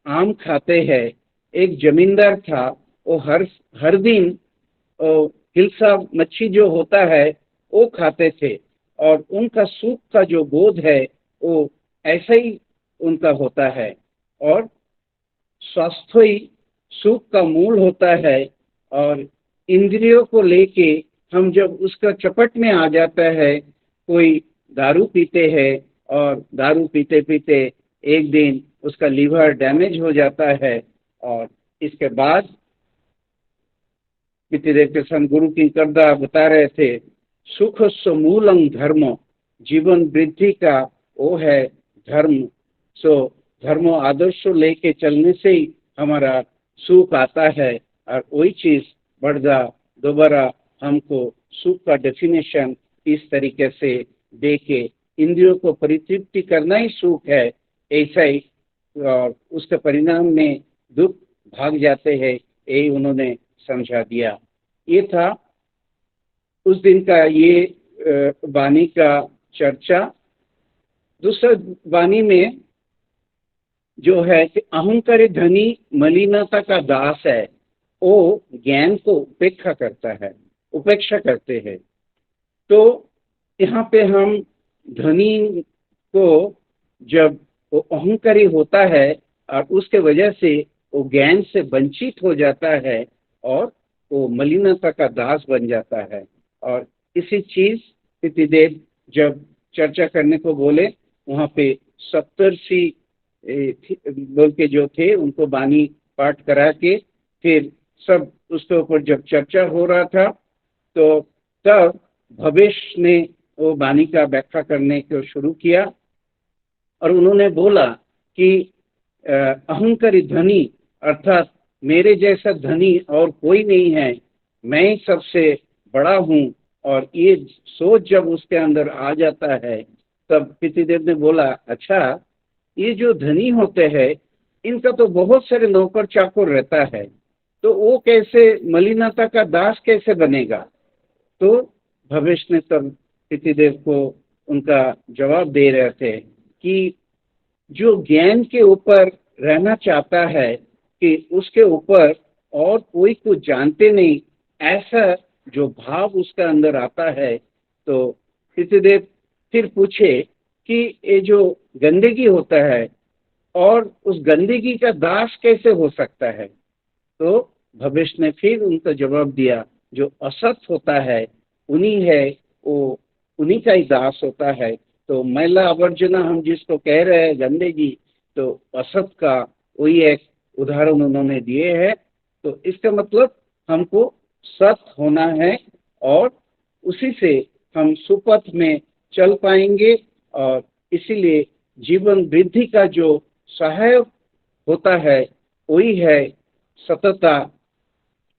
S10: आम खाते हैं। एक जमींदार था, वो हर दिन हिलसा मच्छी जो होता है वो खाते थे, और उनका सुख का जो बोध है वो ऐसा ही उनका होता है। और स्वास्थ्य ही सुख का मूल होता है। और इंद्रियों को लेके हम जब उसका चपट में आ जाता है, कोई दारू पीते हैं और दारू पीते पीते एक दिन उसका लीवर डैमेज हो जाता है, और इसके बाद पितृदेव के संत गुरु की करदा बता रहे थे सुख मूलम धर्म, जीवन वृद्धि का वो है धर्म। सो धर्म आदर्श लेके चलने से ही हमारा सुख आता है। और वही चीज बढ़ा दोबारा हमको सुख का डेफिनेशन इस तरीके से दे के इंद्रियों को परितृप्ति करना ही सुख है, ऐसा ही, और उसके परिणाम में दुख भाग जाते हैं, यही उन्होंने समझा दिया। ये था उस दिन का ये वाणी का चर्चा। दूसरा वाणी में जो है कि अहंकारी धनी मलिनता का दास है, वो ज्ञान को उपेक्षा करता है, उपेक्षा करते हैं। तो यहाँ पे हम धनी को जब वो अहंकारी होता है और उसके वजह से वो ज्ञान से वंचित हो जाता है और वो मलिनता का दास बन जाता है। और इसी चीज पितृदेव जब चर्चा करने को बोले, वहाँ पे 70 बोल के जो थे उनको वाणी पाठ करा के फिर सब उसके ऊपर जब चर्चा हो रहा था, तो तब भवेश ने वो वाणी का व्याख्या करने को शुरू किया। और उन्होंने बोला कि अहंकारी धनी अर्थात मेरे जैसा धनी और कोई नहीं है, मैं ही सबसे बड़ा हूँ। और ये सोच जब उसके अंदर आ जाता है, तब पितृदेव ने बोला अच्छा, ये जो धनी होते हैं इनका तो बहुत सारे नौकर चाकर रहता है, तो वो कैसे मलिनता का दास कैसे बनेगा। तो भवेश ने तब पितृदेव को उनका जवाब दे रहे थे कि जो ज्ञान के ऊपर रहना चाहता है कि उसके ऊपर और कोई कुछ जानते नहीं, ऐसा जो भाव उसके अंदर आता है, तो पितृदेव फिर पूछे कि ये जो गंदगी होता है और उस गंदगी का दास कैसे हो सकता है। तो भवेश ने फिर उनका जवाब दिया जो असत होता है उन्हीं है, वो उन्हीं का ही दास होता है। तो मैला आवर्जना हम जिसको कह रहे हैं गंदगी, तो असत का वही एक उदाहरण उन्होंने दिए है। तो इसका मतलब हमको सत होना है और उसी से हम सुपथ में चल पाएंगे। और इसीलिए जीवन वृद्धि का जो सहायक होता है वही है सतता,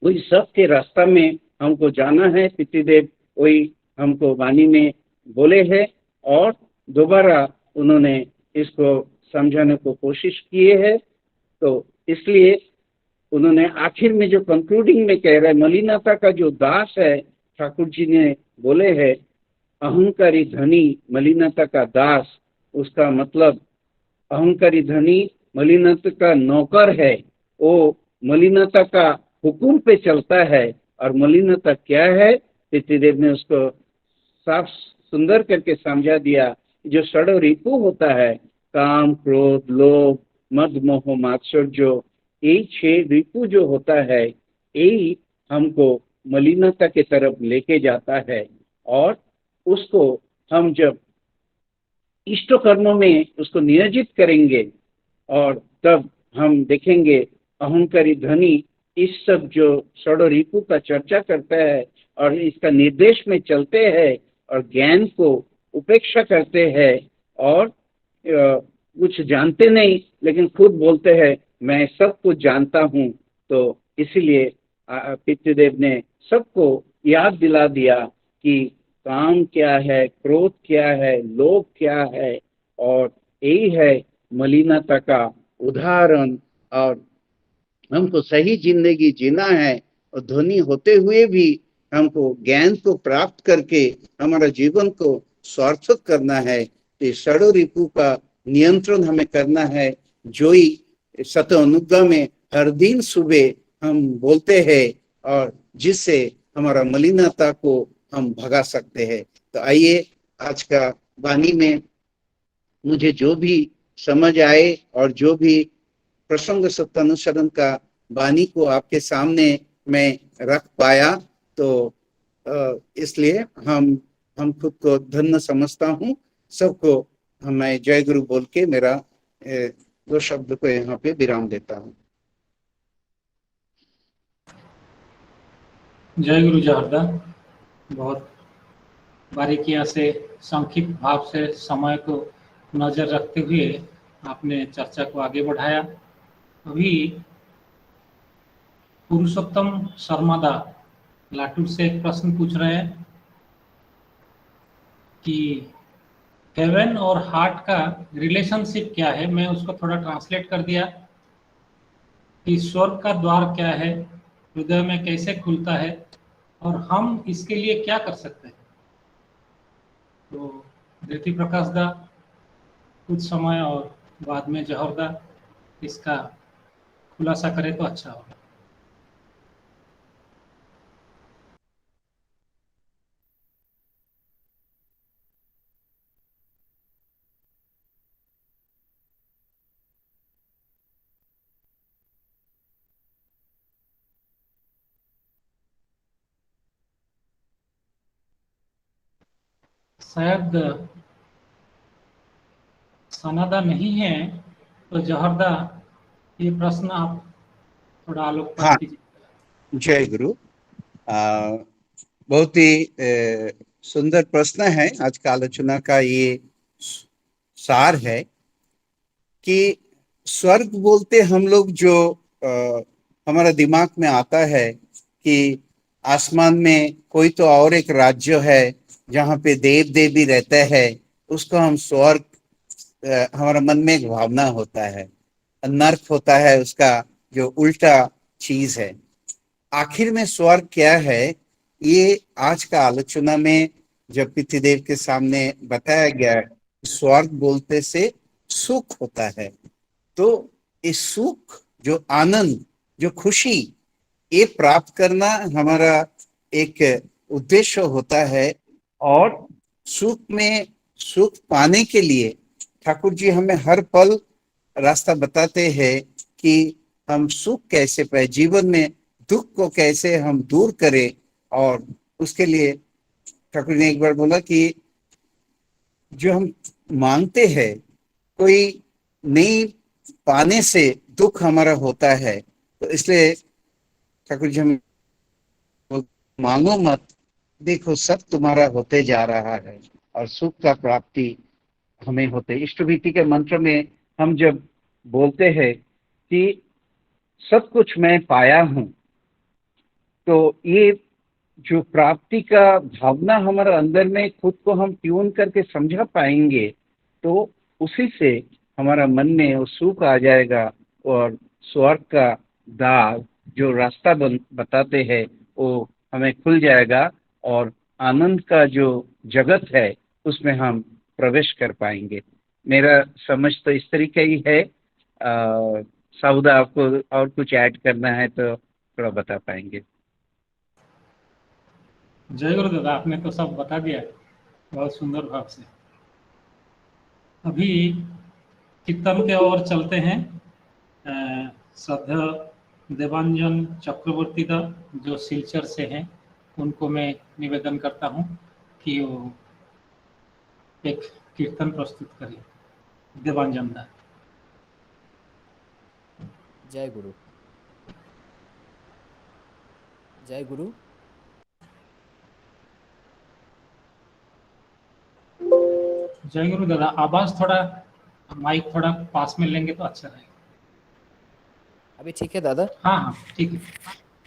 S10: वही सबके रास्ता में हमको जाना है। पितृदेव वही हमको वाणी में बोले हैं और दोबारा उन्होंने इसको समझाने को कोशिश किए है। तो इसलिए उन्होंने आखिर में जो कंक्लूडिंग में कह रहे हैं, मलिनता का जो दास है, ठाकुर जी ने बोले हैं अहंकारी धनी मलिनता का दास। उसका मतलब अहंकारी धनी मलिनता का नौकर है, वो मलिनता का हुक्म पे चलता है। और मलिनता क्या है, पितृदेव ने उसको साफ सुंदर करके समझा दिया। जो षड रिपु होता है, काम क्रोध लोभ मद मोह मात्सर्य, यही 6 रिपु जो होता है यही हमको मलिनता की तरफ लेके जाता है। और उसको हम जब इष्ट कर्मों में उसको नियोजित करेंगे और तब हम देखेंगे अहंकारी धनी इस सब जो षड रिपु का चर्चा करता है और इसका निर्देश में चलते हैं और ज्ञान को उपेक्षा करते हैं और कुछ जानते नहीं लेकिन खुद बोलते हैं मैं सब कुछ जानता हूँ। तो इसीलिए पितृदेव ने सबको याद दिला दिया कि काम क्या है, क्रोध क्या है, लोभ क्या है, और यही है मलिनता का उदाहरण। और हमको सही जिंदगी जीना है और धनी होते हुए भी हमको ज्ञान को प्राप्त करके हमारा जीवन को सार्थक करना है। तो षड रिपु का नियंत्रण हमें करना है, जो ही सत अनुज्ञा में हर दिन सुबह हम बोलते हैं और जिससे हमारा मलिनता को हम भगा सकते हैं। तो आइए आज का वाणी में मुझे जो भी समझ आए और जो भी प्रसंग सत्यानुसरण का वाणी को आपके सामने मैं रख पाया, तो इसलिए हम खुद को धन्य समझता हूँ। सबको मैं जय गुरु बोल के मेरा 2 शब्द को यहाँ पे विराम देता हूँ।
S2: जय गुरु जहरदा। बहुत बारीकियां से संक्षिप्त भाव से समय को नजर रखते हुए आपने चर्चा को आगे बढ़ाया। अभी पुरुषोत्तम शर्मादा लाटूर से एक प्रश्न पूछ रहे हैं कि हेवन और हार्ट का रिलेशनशिप क्या है। मैं उसको थोड़ा ट्रांसलेट कर दिया कि स्वर्ग का द्वार क्या है, हृदय में कैसे खुलता है और हम इसके लिए क्या कर सकते हैं। तो ज्योति प्रकाश दा कुछ समय और बाद में जौहर दा इसका खुलासा करे तो अच्छा होगा। शायद सनादा नहीं है, तो जौहरदा ये प्रश्न आप थोड़ा आलोकपात कीजिए।
S10: जय गुरु। बहुत ही सुंदर प्रश्न है। आज का आलोचना का ये सार है कि स्वर्ग बोलते हम लोग जो हमारा दिमाग में आता है कि आसमान में कोई तो और एक राज्य है जहाँ पे देव देवी रहते हैं, उसको हम स्वर्ग हमारा मन में एक भावना होता है। नर्क होता है उसका जो उल्टा चीज है। आखिर में स्वर्ग क्या है, ये आज का आलोचना में जब पितृदेव के सामने बताया गया। स्वर्ग बोलते से सुख होता है, तो इस सुख, जो आनंद, जो खुशी, ये प्राप्त करना हमारा एक उद्देश्य होता है। और सुख पाने के लिए ठाकुर जी हमें हर पल रास्ता बताते हैं कि हम सुख कैसे पाए, जीवन में दुख को कैसे हम दूर करें। और उसके लिए ठाकुर ने एक बार बोला कि जो हम मांगते हैं कोई नहीं पाने से दुख हमारा होता है, तो इसलिए ठाकुर जी हम मांगो मत, देखो सब तुम्हारा होते जा रहा है और सुख का प्राप्ति हमें होते। इष्टभीति के मंत्र में हम जब बोलते हैं कि सब कुछ मैं पाया हूं, तो ये जो प्राप्ति का भावना हमारे अंदर में खुद को हम ट्यून करके समझा पाएंगे, तो उसी से हमारा मन में वो सुख आ जाएगा और स्वर्ग का द्वार जो रास्ता बताते हैं वो हमें खुल जाएगा और आनंद का जो जगत है उसमें हम प्रवेश कर पाएंगे। मेरा समझ तो इस तरीके ही है। साउदा आपको और कुछ ऐड करना है तो थोड़ा बता पाएंगे।
S2: जय गुरु दादा, आपने तो सब बता दिया बहुत सुंदर भाव से। अभी कीर्तन के ओर चलते हैं। श्रद्धा देवांजन चक्रवर्ती दा जो सिलचर से हैं, उनको मैं निवेदन करता हूं कि वो एक কীর্তন প্রস্তুত করি। দেবাঞ্জন দা।
S11: जय गुरु। जय गुरु।
S2: जय गुरु दादा, आवाज थोड़ा, माइक थोड़ा पास में लेंगे तो अच्छा रहेगा।
S11: अभी ठीक है दादा?
S2: हाँ हाँ ठीक है।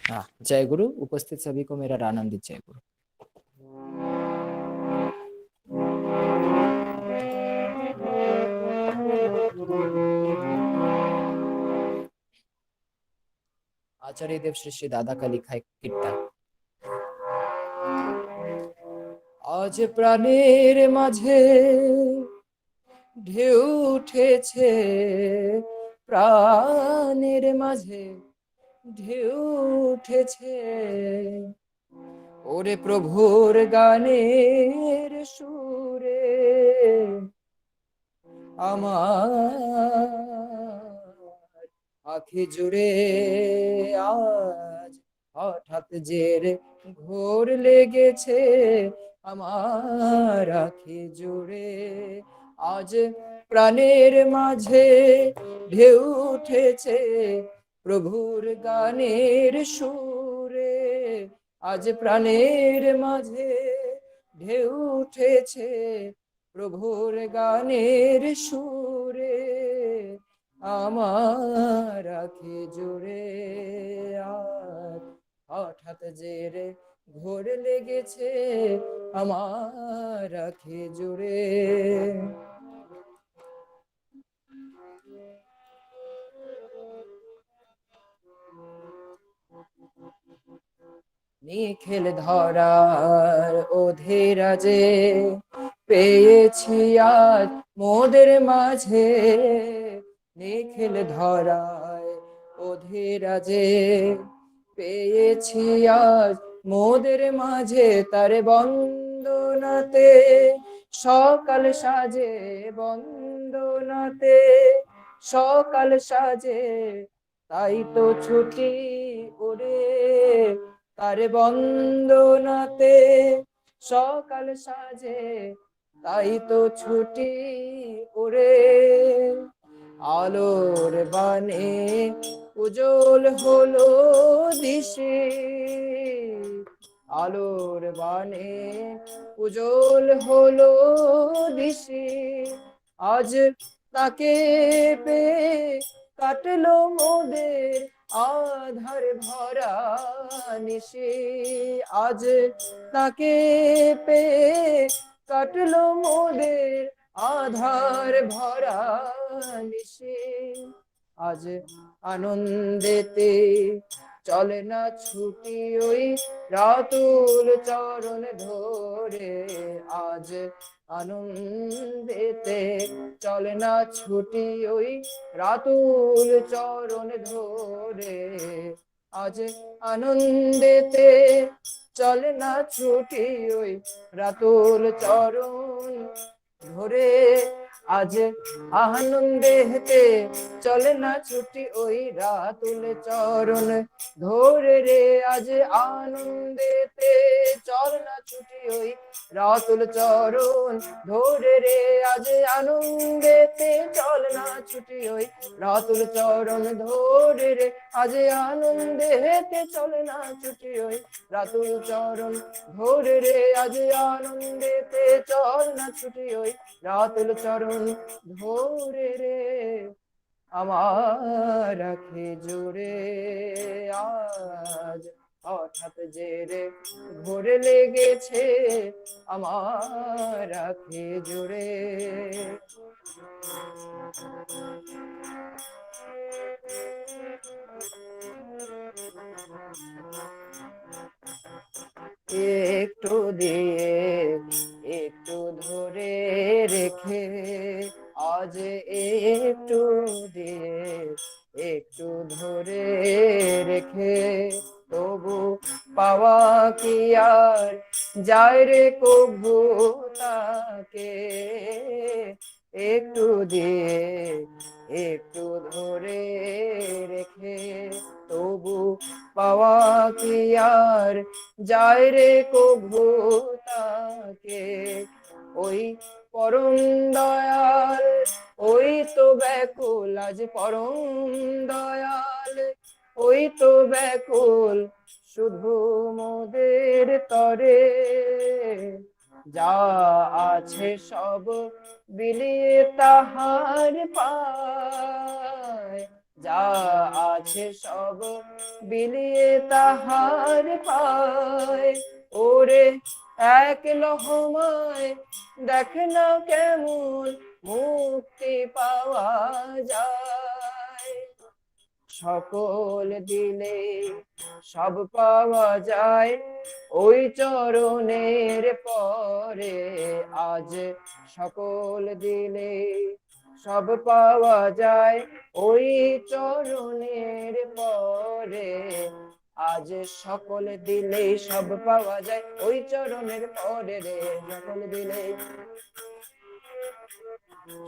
S11: हाँ, जय गुरु। उपस्थित सभी को मेरा आनंदित जय गुरु। आचार्य देव श्री श्री दादा का लिखा एक कीर्तन। आज প্রাণের মাঝে ঢেউ উঠেছে, প্রাণের মাঝে ঢেউ উঠেছে, ওরে প্রভুর গানের সুরে আমার আখি জুড়ে আজ হঠাৎ জের ঘোর লেগেছে, আমার আখি জুড়ে আজ প্রাণের মাঝে ঢেউ উঠেছে, প্রভুর গানের সুরে আজ প্রাণের মাঝে ঢেউ উঠেছে, প্রভুর গানের সুরে আমার আখি জুড়ে আজ হঠাৎ জেরে ঘোর লেগেছে, আমার আখি জুড়ে। নিখিল ধরার অধীরাজে পেয়েছি আজ মোদের মাঝে, নিখিল ধরায় অধীরাজে পেয়েছি আজ মোদের মাঝে, তার বন্দনাতে সকাল সাজে, বন্দনাতে সকাল সাজে, তাই তো ছুটি ওরে তার বন্দনাতে সকাল সাজে, তাই তো ছুটি ওরে আলোর বানে উজ্জ্বল হলো দিশে, আলোর বানে উজ্জ্বল হলো দিশে, আজ তাকে পেয়ে কাটলো মোদের আধার ভরা নিশে, আজ তাকে পেয়ে কাটলো মোদের আধার ভরা নিশে, আজ আনন্দেতে চলে না ছুটি ওই রাতুল চরণ ধরে, আজ আনন্দেতে চলে না ছুটি ওই রাতুল চরণ ধরে, আজ আনন্দেতে চলে না ছুটি ওই রাতুল চরণ ধরে, আজ আনন্দেতে চলে না ছুটি ওই রাতুল চরণ ধরে রে, আজ আনন্দেতে চলে না ছুটি ওই রাতুল চরণ ধরে রে, আজ আনন্দেতে চলে না ছুটি ওই রাতুল চরণ ধরে রে, আজ আনন্দেতে চলে না ছুটি ওই রাতুল চরণ ধরে রে, আজ আনন্দেতে চল না ছুটি ওই রাতুল চরণ ধরে রে আমার আখি জুড়ে আজ হঠাৎ জেরে ঘোর লেগেছে, আমার আখি জুড়ে। একটু দিয়ে একটু ধরে রেখে আজ একটু দিয়ে একটু ধরে রেখে, তবু পাওয়া কি আর যায় রে কভু তাকে, একটু দিয়ে একটু ধরে রেখে, তবু পাওয়া কি আর যায় রে কভু তাকে, ওই
S12: পরম দয়াল ওই তো ব্যাকুল আজ পরম দয়াল ওই তো ব্যাকুল শুধু মোদের তরে যা আছে সব বিলিয়ে তাহার পায় যা আছে সব বিলিয়ে তাহার পায় ওরে এক লহমায় দেখ না কেমন মুক্তি পাওয়া যায় সকল দিলে সব পাওয়া যায় ওই চরণের পরে আজ সকল দিলে সব পাওয়া যায় ওই চরণের পরে আজ সকল দিলে সব পাওয়া যায় ওই চরণের পরে রে সকল দিলে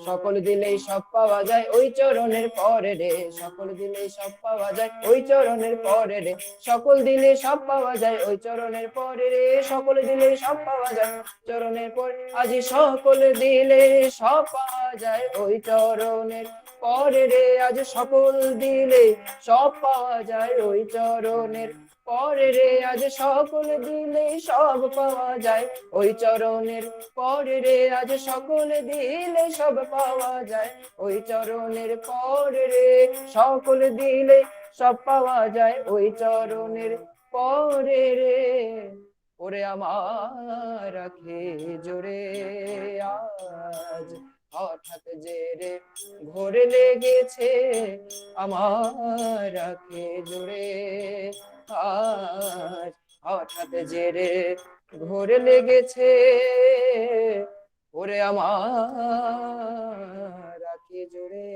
S12: সকল দিলেই সব পাওয়া যায় ওই চরণের পরে রে সকল দিলেই সব পাওয়া যায় ওই চরণের পরে রে সকল দিলে সব পাওয়া যায় ওই চরণের পরে রে সকল দিলে সব পাওয়া যায় চরণের পরে আজি সকল দিলে সব পাওয়া যায় ওই চরণের পরে রে আজ সকল দিলে সব পাওয়া যায় ওই চরণের পরে রে আজ সকল দিলে সব পাওয়া যায় ওই চরণের পরে রে আজ সকল দিলে সব পাওয়া যায় ওই চরণের পরে রে সকল দিলে সব পাওয়া যায় ওই চরণের পরে রে ওরে আমার রাখে জোরে আজ হঠাৎ যে রে ঘোরে লেগেছে আমার রাখে জোরে আজ হঠাৎ যে রে ঘোরে লেগেছে ওরে আমার রাখে জোরে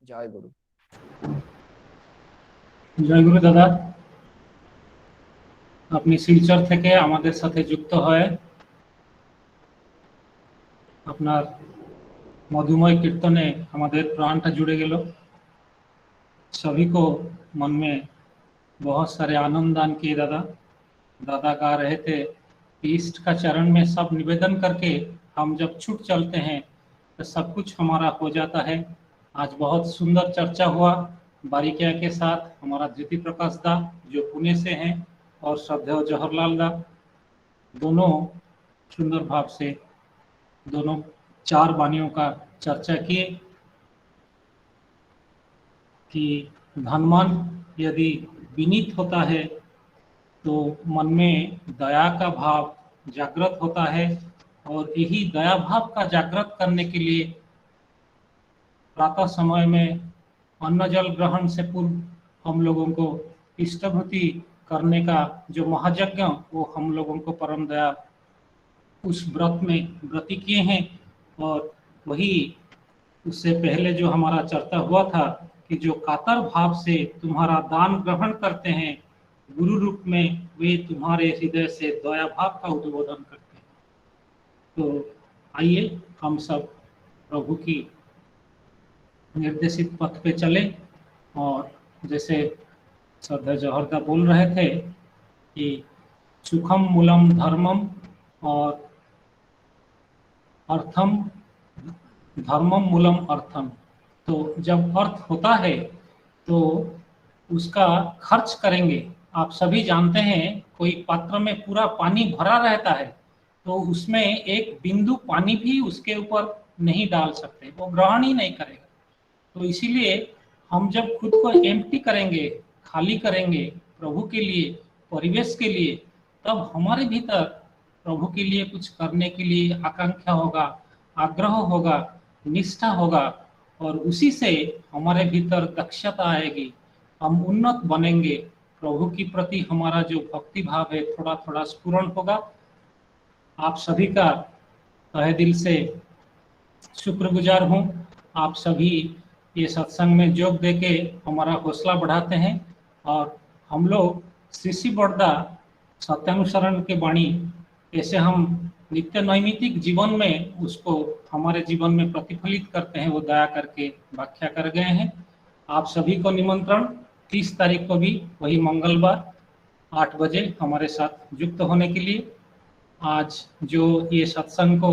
S12: জয় গুরু
S2: জয় গুরু দাদা আপনি শিলচর থেকে আমাদের সাথে যুক্ত হয়ে আপনার मधुमय कीर्तने हमारे प्राणटा जुड़े गेलो सभी को मन में बहुत सारे आनंद दान किए दादा दादा गा रहे थे ईष्ट का चरण में सब निवेदन करके हम जब छूट चलते हैं तो सब कुछ हमारा हो जाता है। आज बहुत सुंदर चर्चा हुआ बारीकिया के साथ हमारा ज्योति प्रकाश दा जो पुणे से हैं और श्रद्धेय जवाहरलाल दा दोनों सुंदर भाव से दोनों चार वाणियों का चर्चा किए कि धनवान यदि विनीत होता है तो मन में दया का भाव जागृत होता है और यही दया भाव का जागृत करने के लिए प्रातः समय में अन्न जल ग्रहण से पूर्व हम लोगों को इष्टभूति करने का जो महायज्ञ वो हम लोगों को परम दया उस व्रत में व्रती किए हैं। और वही उससे पहले जो हमारा चर्चा हुआ था कि जो कातर भाव से तुम्हारा दान ग्रहण करते हैं गुरु रूप में वे तुम्हारे हृदय से दया भाव का उद्बोधन करते हैं। तो आइए हम सब प्रभु की निर्देशित पथ पे चले और जैसे श्रद्धेय जवाहरदा बोल रहे थे कि सुखम मूलम धर्मम और अर्थम धर्मम मूलम अर्थम। तो जब अर्थ होता है तो उसका खर्च करेंगे। आप सभी जानते हैं कोई पात्र में पूरा पानी भरा रहता है तो उसमें एक बिंदु पानी भी उसके ऊपर नहीं डाल सकते, वो ग्रहण ही नहीं करेगा। तो इसीलिए हम जब खुद को एम्प्टी करेंगे खाली करेंगे प्रभु के लिए परिवेश के लिए तब हमारे भीतर प्रभु के लिए कुछ करने के लिए आकांक्षा होगा आग्रह होगा निष्ठा होगा और उसी से हमारे भीतर दक्षता आएगी हम उन्नत बनेंगे प्रभु के प्रति हमारा जो भक्ति भाव है थोड़ा थोड़ा स्फुरण होगा। आप सभी का तहे दिल से शुक्रगुजार हूँ। आप सभी ये सत्संग में जोग देके हमारा हौसला बढ़ाते हैं और हम लोग श्री बड़दा सत्यानुसरण के वाणी ऐसे हम नित्य नैमितिक जीवन में उसको हमारे जीवन में प्रतिफलित करते हैं वो दया करके व्याख्या कर गए हैं। आप सभी को निमंत्रण 30 तारीख को भी वही मंगलवार 8 बजे हमारे साथ युक्त होने के लिए। आज जो ये सत्संग को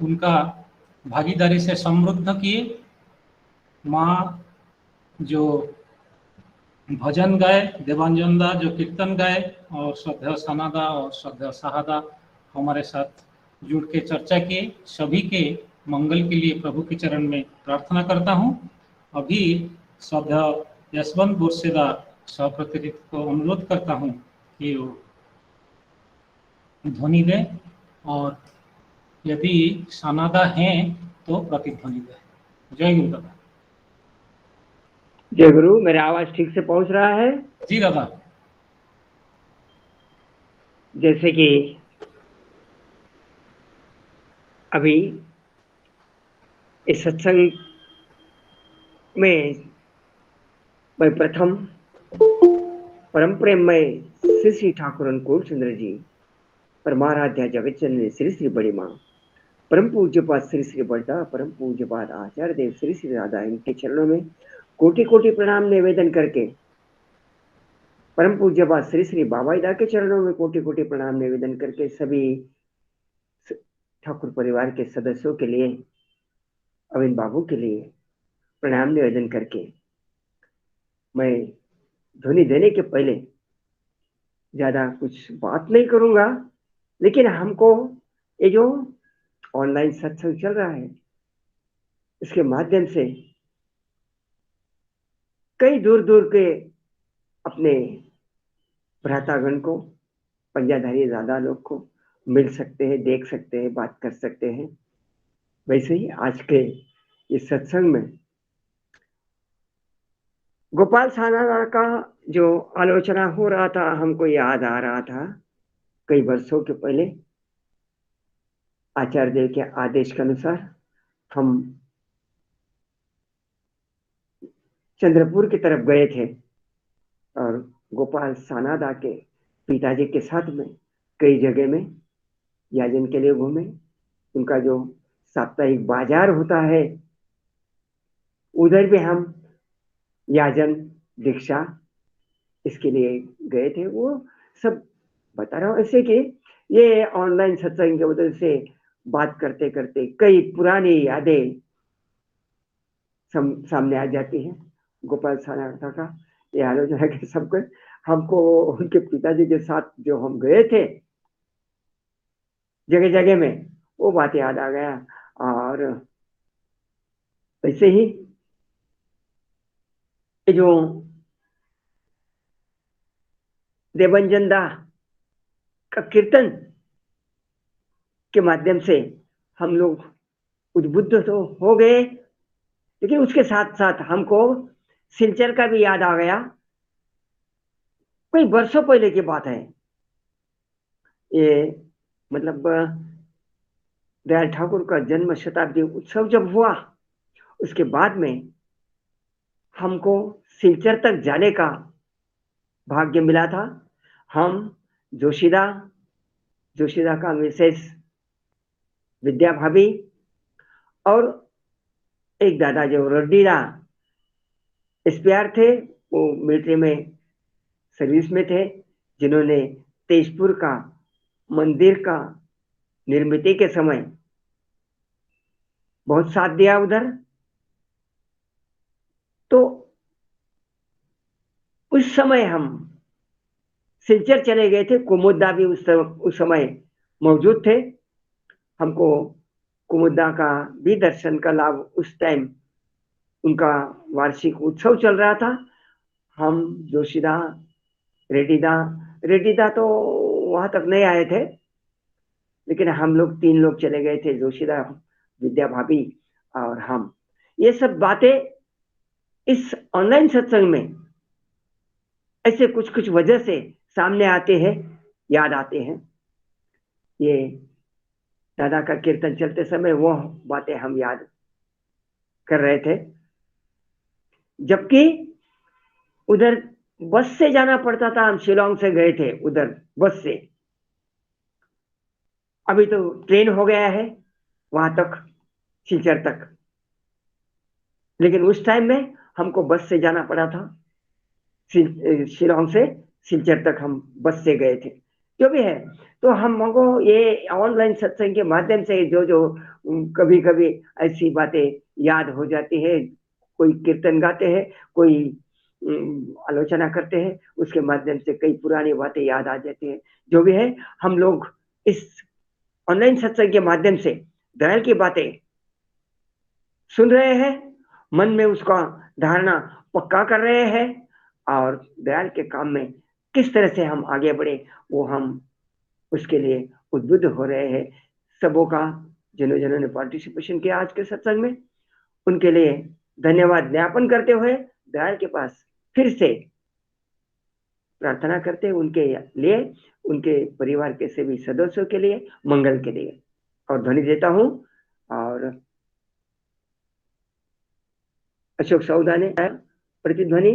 S2: उनका भागीदारी से समृद्ध किए। माँ जो भजन गाए, देवांजन दा जो कीर्तन गाए, और श्रद्धेय सनादा और श्रद्धेय सहादा हमारे साथ जुड़ के चर्चा किए। सभी के मंगल के लिए प्रभु के चरण में प्रार्थना करता हूँ। अभी श्रद्धेय यशवंत बोरसेदा सभापति को अनुरोध करता हूँ कि वो ध्वनि दें, और यदि सनादा हैं तो प्रतिध्वनि दें। जय गुरु दादा।
S12: जय गुरु। मेरा आवाज ठीक से पहुंच रहा है?
S2: जी दादा।
S12: जैसे कि अभी इस सत्संग में मैं प्रथम परम प्रेममय श्री श्री ठाकुर अनुकूल चंद्र जी, परमाराध्या जगत जननी श्री श्री बड़ी माँ, परम पूज्यपाद श्री श्री बड़दा, परम पूज्यपाद आचार्य देव श्री श्री राधा, इनके चरणों में कोटि कोटि प्रणाम निवेदन करके, परम पूज्यपाद श्री श्री बाबाईदा के चरणों में कोटि कोटि प्रणाम निवेदन करके, सभी ठाकुर परिवार के सदस्यों के लिए, अविन बाबू के लिए प्रणाम निवेदन करके, मैं ध्वनि देने के पहले ज्यादा कुछ बात नहीं करूंगा, लेकिन हमको ये जो ऑनलाइन सत्संग चल रहा है, इसके माध्यम से कई दूर दूर के अपने भ्रातागण को, पंजाधारी दादा लोग को मिल सकते हैं, देख सकते हैं, बात कर सकते हैं। वैसे ही आज के इस सत्संग में गोपाल सानादा का जो आलोचना हो रहा था, हमको याद आ रहा था कई वर्षों के पहले आचार्य देव के आदेश के अनुसार हम चंद्रपुर की तरफ गए थे और गोपाल सानादा के पिताजी के साथ में कई जगह में याजन के लिए घूमे। उनका जो साप्ताहिक बाजार होता है, उधर भी हम याजन, दीक्षा इसके लिए गए थे। वो सब बता रहा हूँ ऐसे कि ये ऑनलाइन सत्संग की वजह से बात करते करते कई पुरानी यादें सामने आ जाती हैं। गोपाल सानादा का ये आलोचना के सबको, हमको उनके पिताजी के साथ जो हम गए थे जगह जगह में, वो बात याद आ गया। और वैसे ही ये जो देवंजन दा का कीर्तन के माध्यम से हम लोग उद्बुद्ध तो हो गए, लेकिन उसके साथ साथ हमको सिलचर का भी याद आ गया। कई वर्षों पहले की बात है ये, मतलब दयाल ठाकुर का जन्म शताब्दी उत्सव जब हुआ, उसके बाद में हमको सिलचर तक जाने का भाग्य मिला था। हम जोशीदा का मिसेस विद्या भाभी और एक दादा जो रड्डीदा एसपीआर थे, वो मिलिट्री में सर्विस में थे, जिन्होंने तेजपुर का मंदिर का निर्मित के समय बहुत साथ दिया उधर। तो उस समय हम सिलचर चले गए थे। कुमुद्दा भी उस समय मौजूद थे। हमको कुमुद्दा का भी दर्शन का लाभ, उस टाइम उनका वार्षिक उत्सव चल रहा था। हम जोशीदा, रेड्डीदा तो वहां तक नहीं आए थे, लेकिन हम लोग 3 लोग चले गए थे, जोशीदा, विद्या भाभी और हम। ये सब बातें इस ऑनलाइन सत्संग में ऐसे कुछ कुछ वजह से सामने आते हैं, याद आते हैं। ये दादा का कीर्तन चलते समय वो बातें हम याद कर रहे थे, जबकि उधर बस से जाना पड़ता था। हम शिलोंग से गए थे उधर बस से, अभी तो ट्रेन हो गया है वहां तक, सिलचर तक, लेकिन उस टाइम में हमको बस से जाना पड़ा था। शिलोंग से सिलचर तक हम बस से गए थे। जो भी है। तो हमको ये ऑनलाइन सत्संग के माध्यम से जो जो कभी कभी ऐसी बातें याद हो जाती है, कोई कीर्तन गाते हैं, कोई आलोचना करते हैं, उसके माध्यम से कई पुरानी बातें याद आ जाती है। जो भी है, हम लोग इस ऑनलाइन सत्संग के माध्यम से दयाल की बातें सुन रहे हैं, मन में उसका धारणा पक्का कर रहे हैं, और दयाल के काम में किस तरह से हम आगे बढ़े वो हम उसके लिए उद्बुद्ध हो रहे हैं। सबों का जिन्होंने पार्टिसिपेशन किया आज के सत्संग में, उनके लिए धन्यवाद ज्ञापन करते हुए दयाल के पास फिर से प्रार्थना करते हैं उनके लिए, उनके परिवार के सभी सदस्यों के लिए, मंगल के लिए। और ध्वनि देता हूं, और अशोक सौदा ने प्रतिध्वनि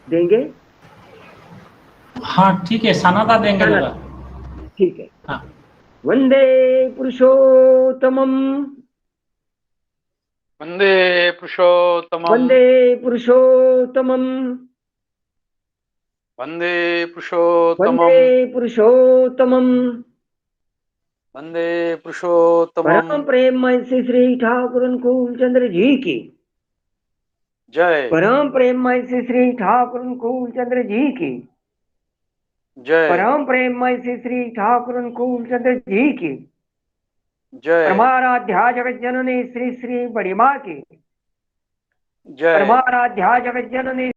S12: देंगे।
S2: हाँ ठीक है, सनादा देंगे दादा।
S12: ठीक है।
S2: हाँ।
S12: वंदे पुरुषोत्तमम,
S13: वंदे पुरुषोत्तमम,
S12: वंदे पुरुषोत्तमम,
S13: वंदे पुरुषोत्तमम,
S12: वंदे पुरुषोत्तमम।
S13: वंदे पुरुषोत्तमम।
S12: परम प्रेममय श्री श्री ठाकुर अनुकूल चंद्र जी की
S13: जय।
S12: परम प्रेममय श्री श्री ठाकुर अनुकूल चंद्र जी की
S13: जय।
S12: परम प्रेममय श्री श्री ठाकुर अनुकूल चंद्र जी की
S13: जय।
S12: परमाराध्या जगत जननी श्री श्री बड़ी माँ की
S13: जय।
S12: परमाराध्या जगत जननी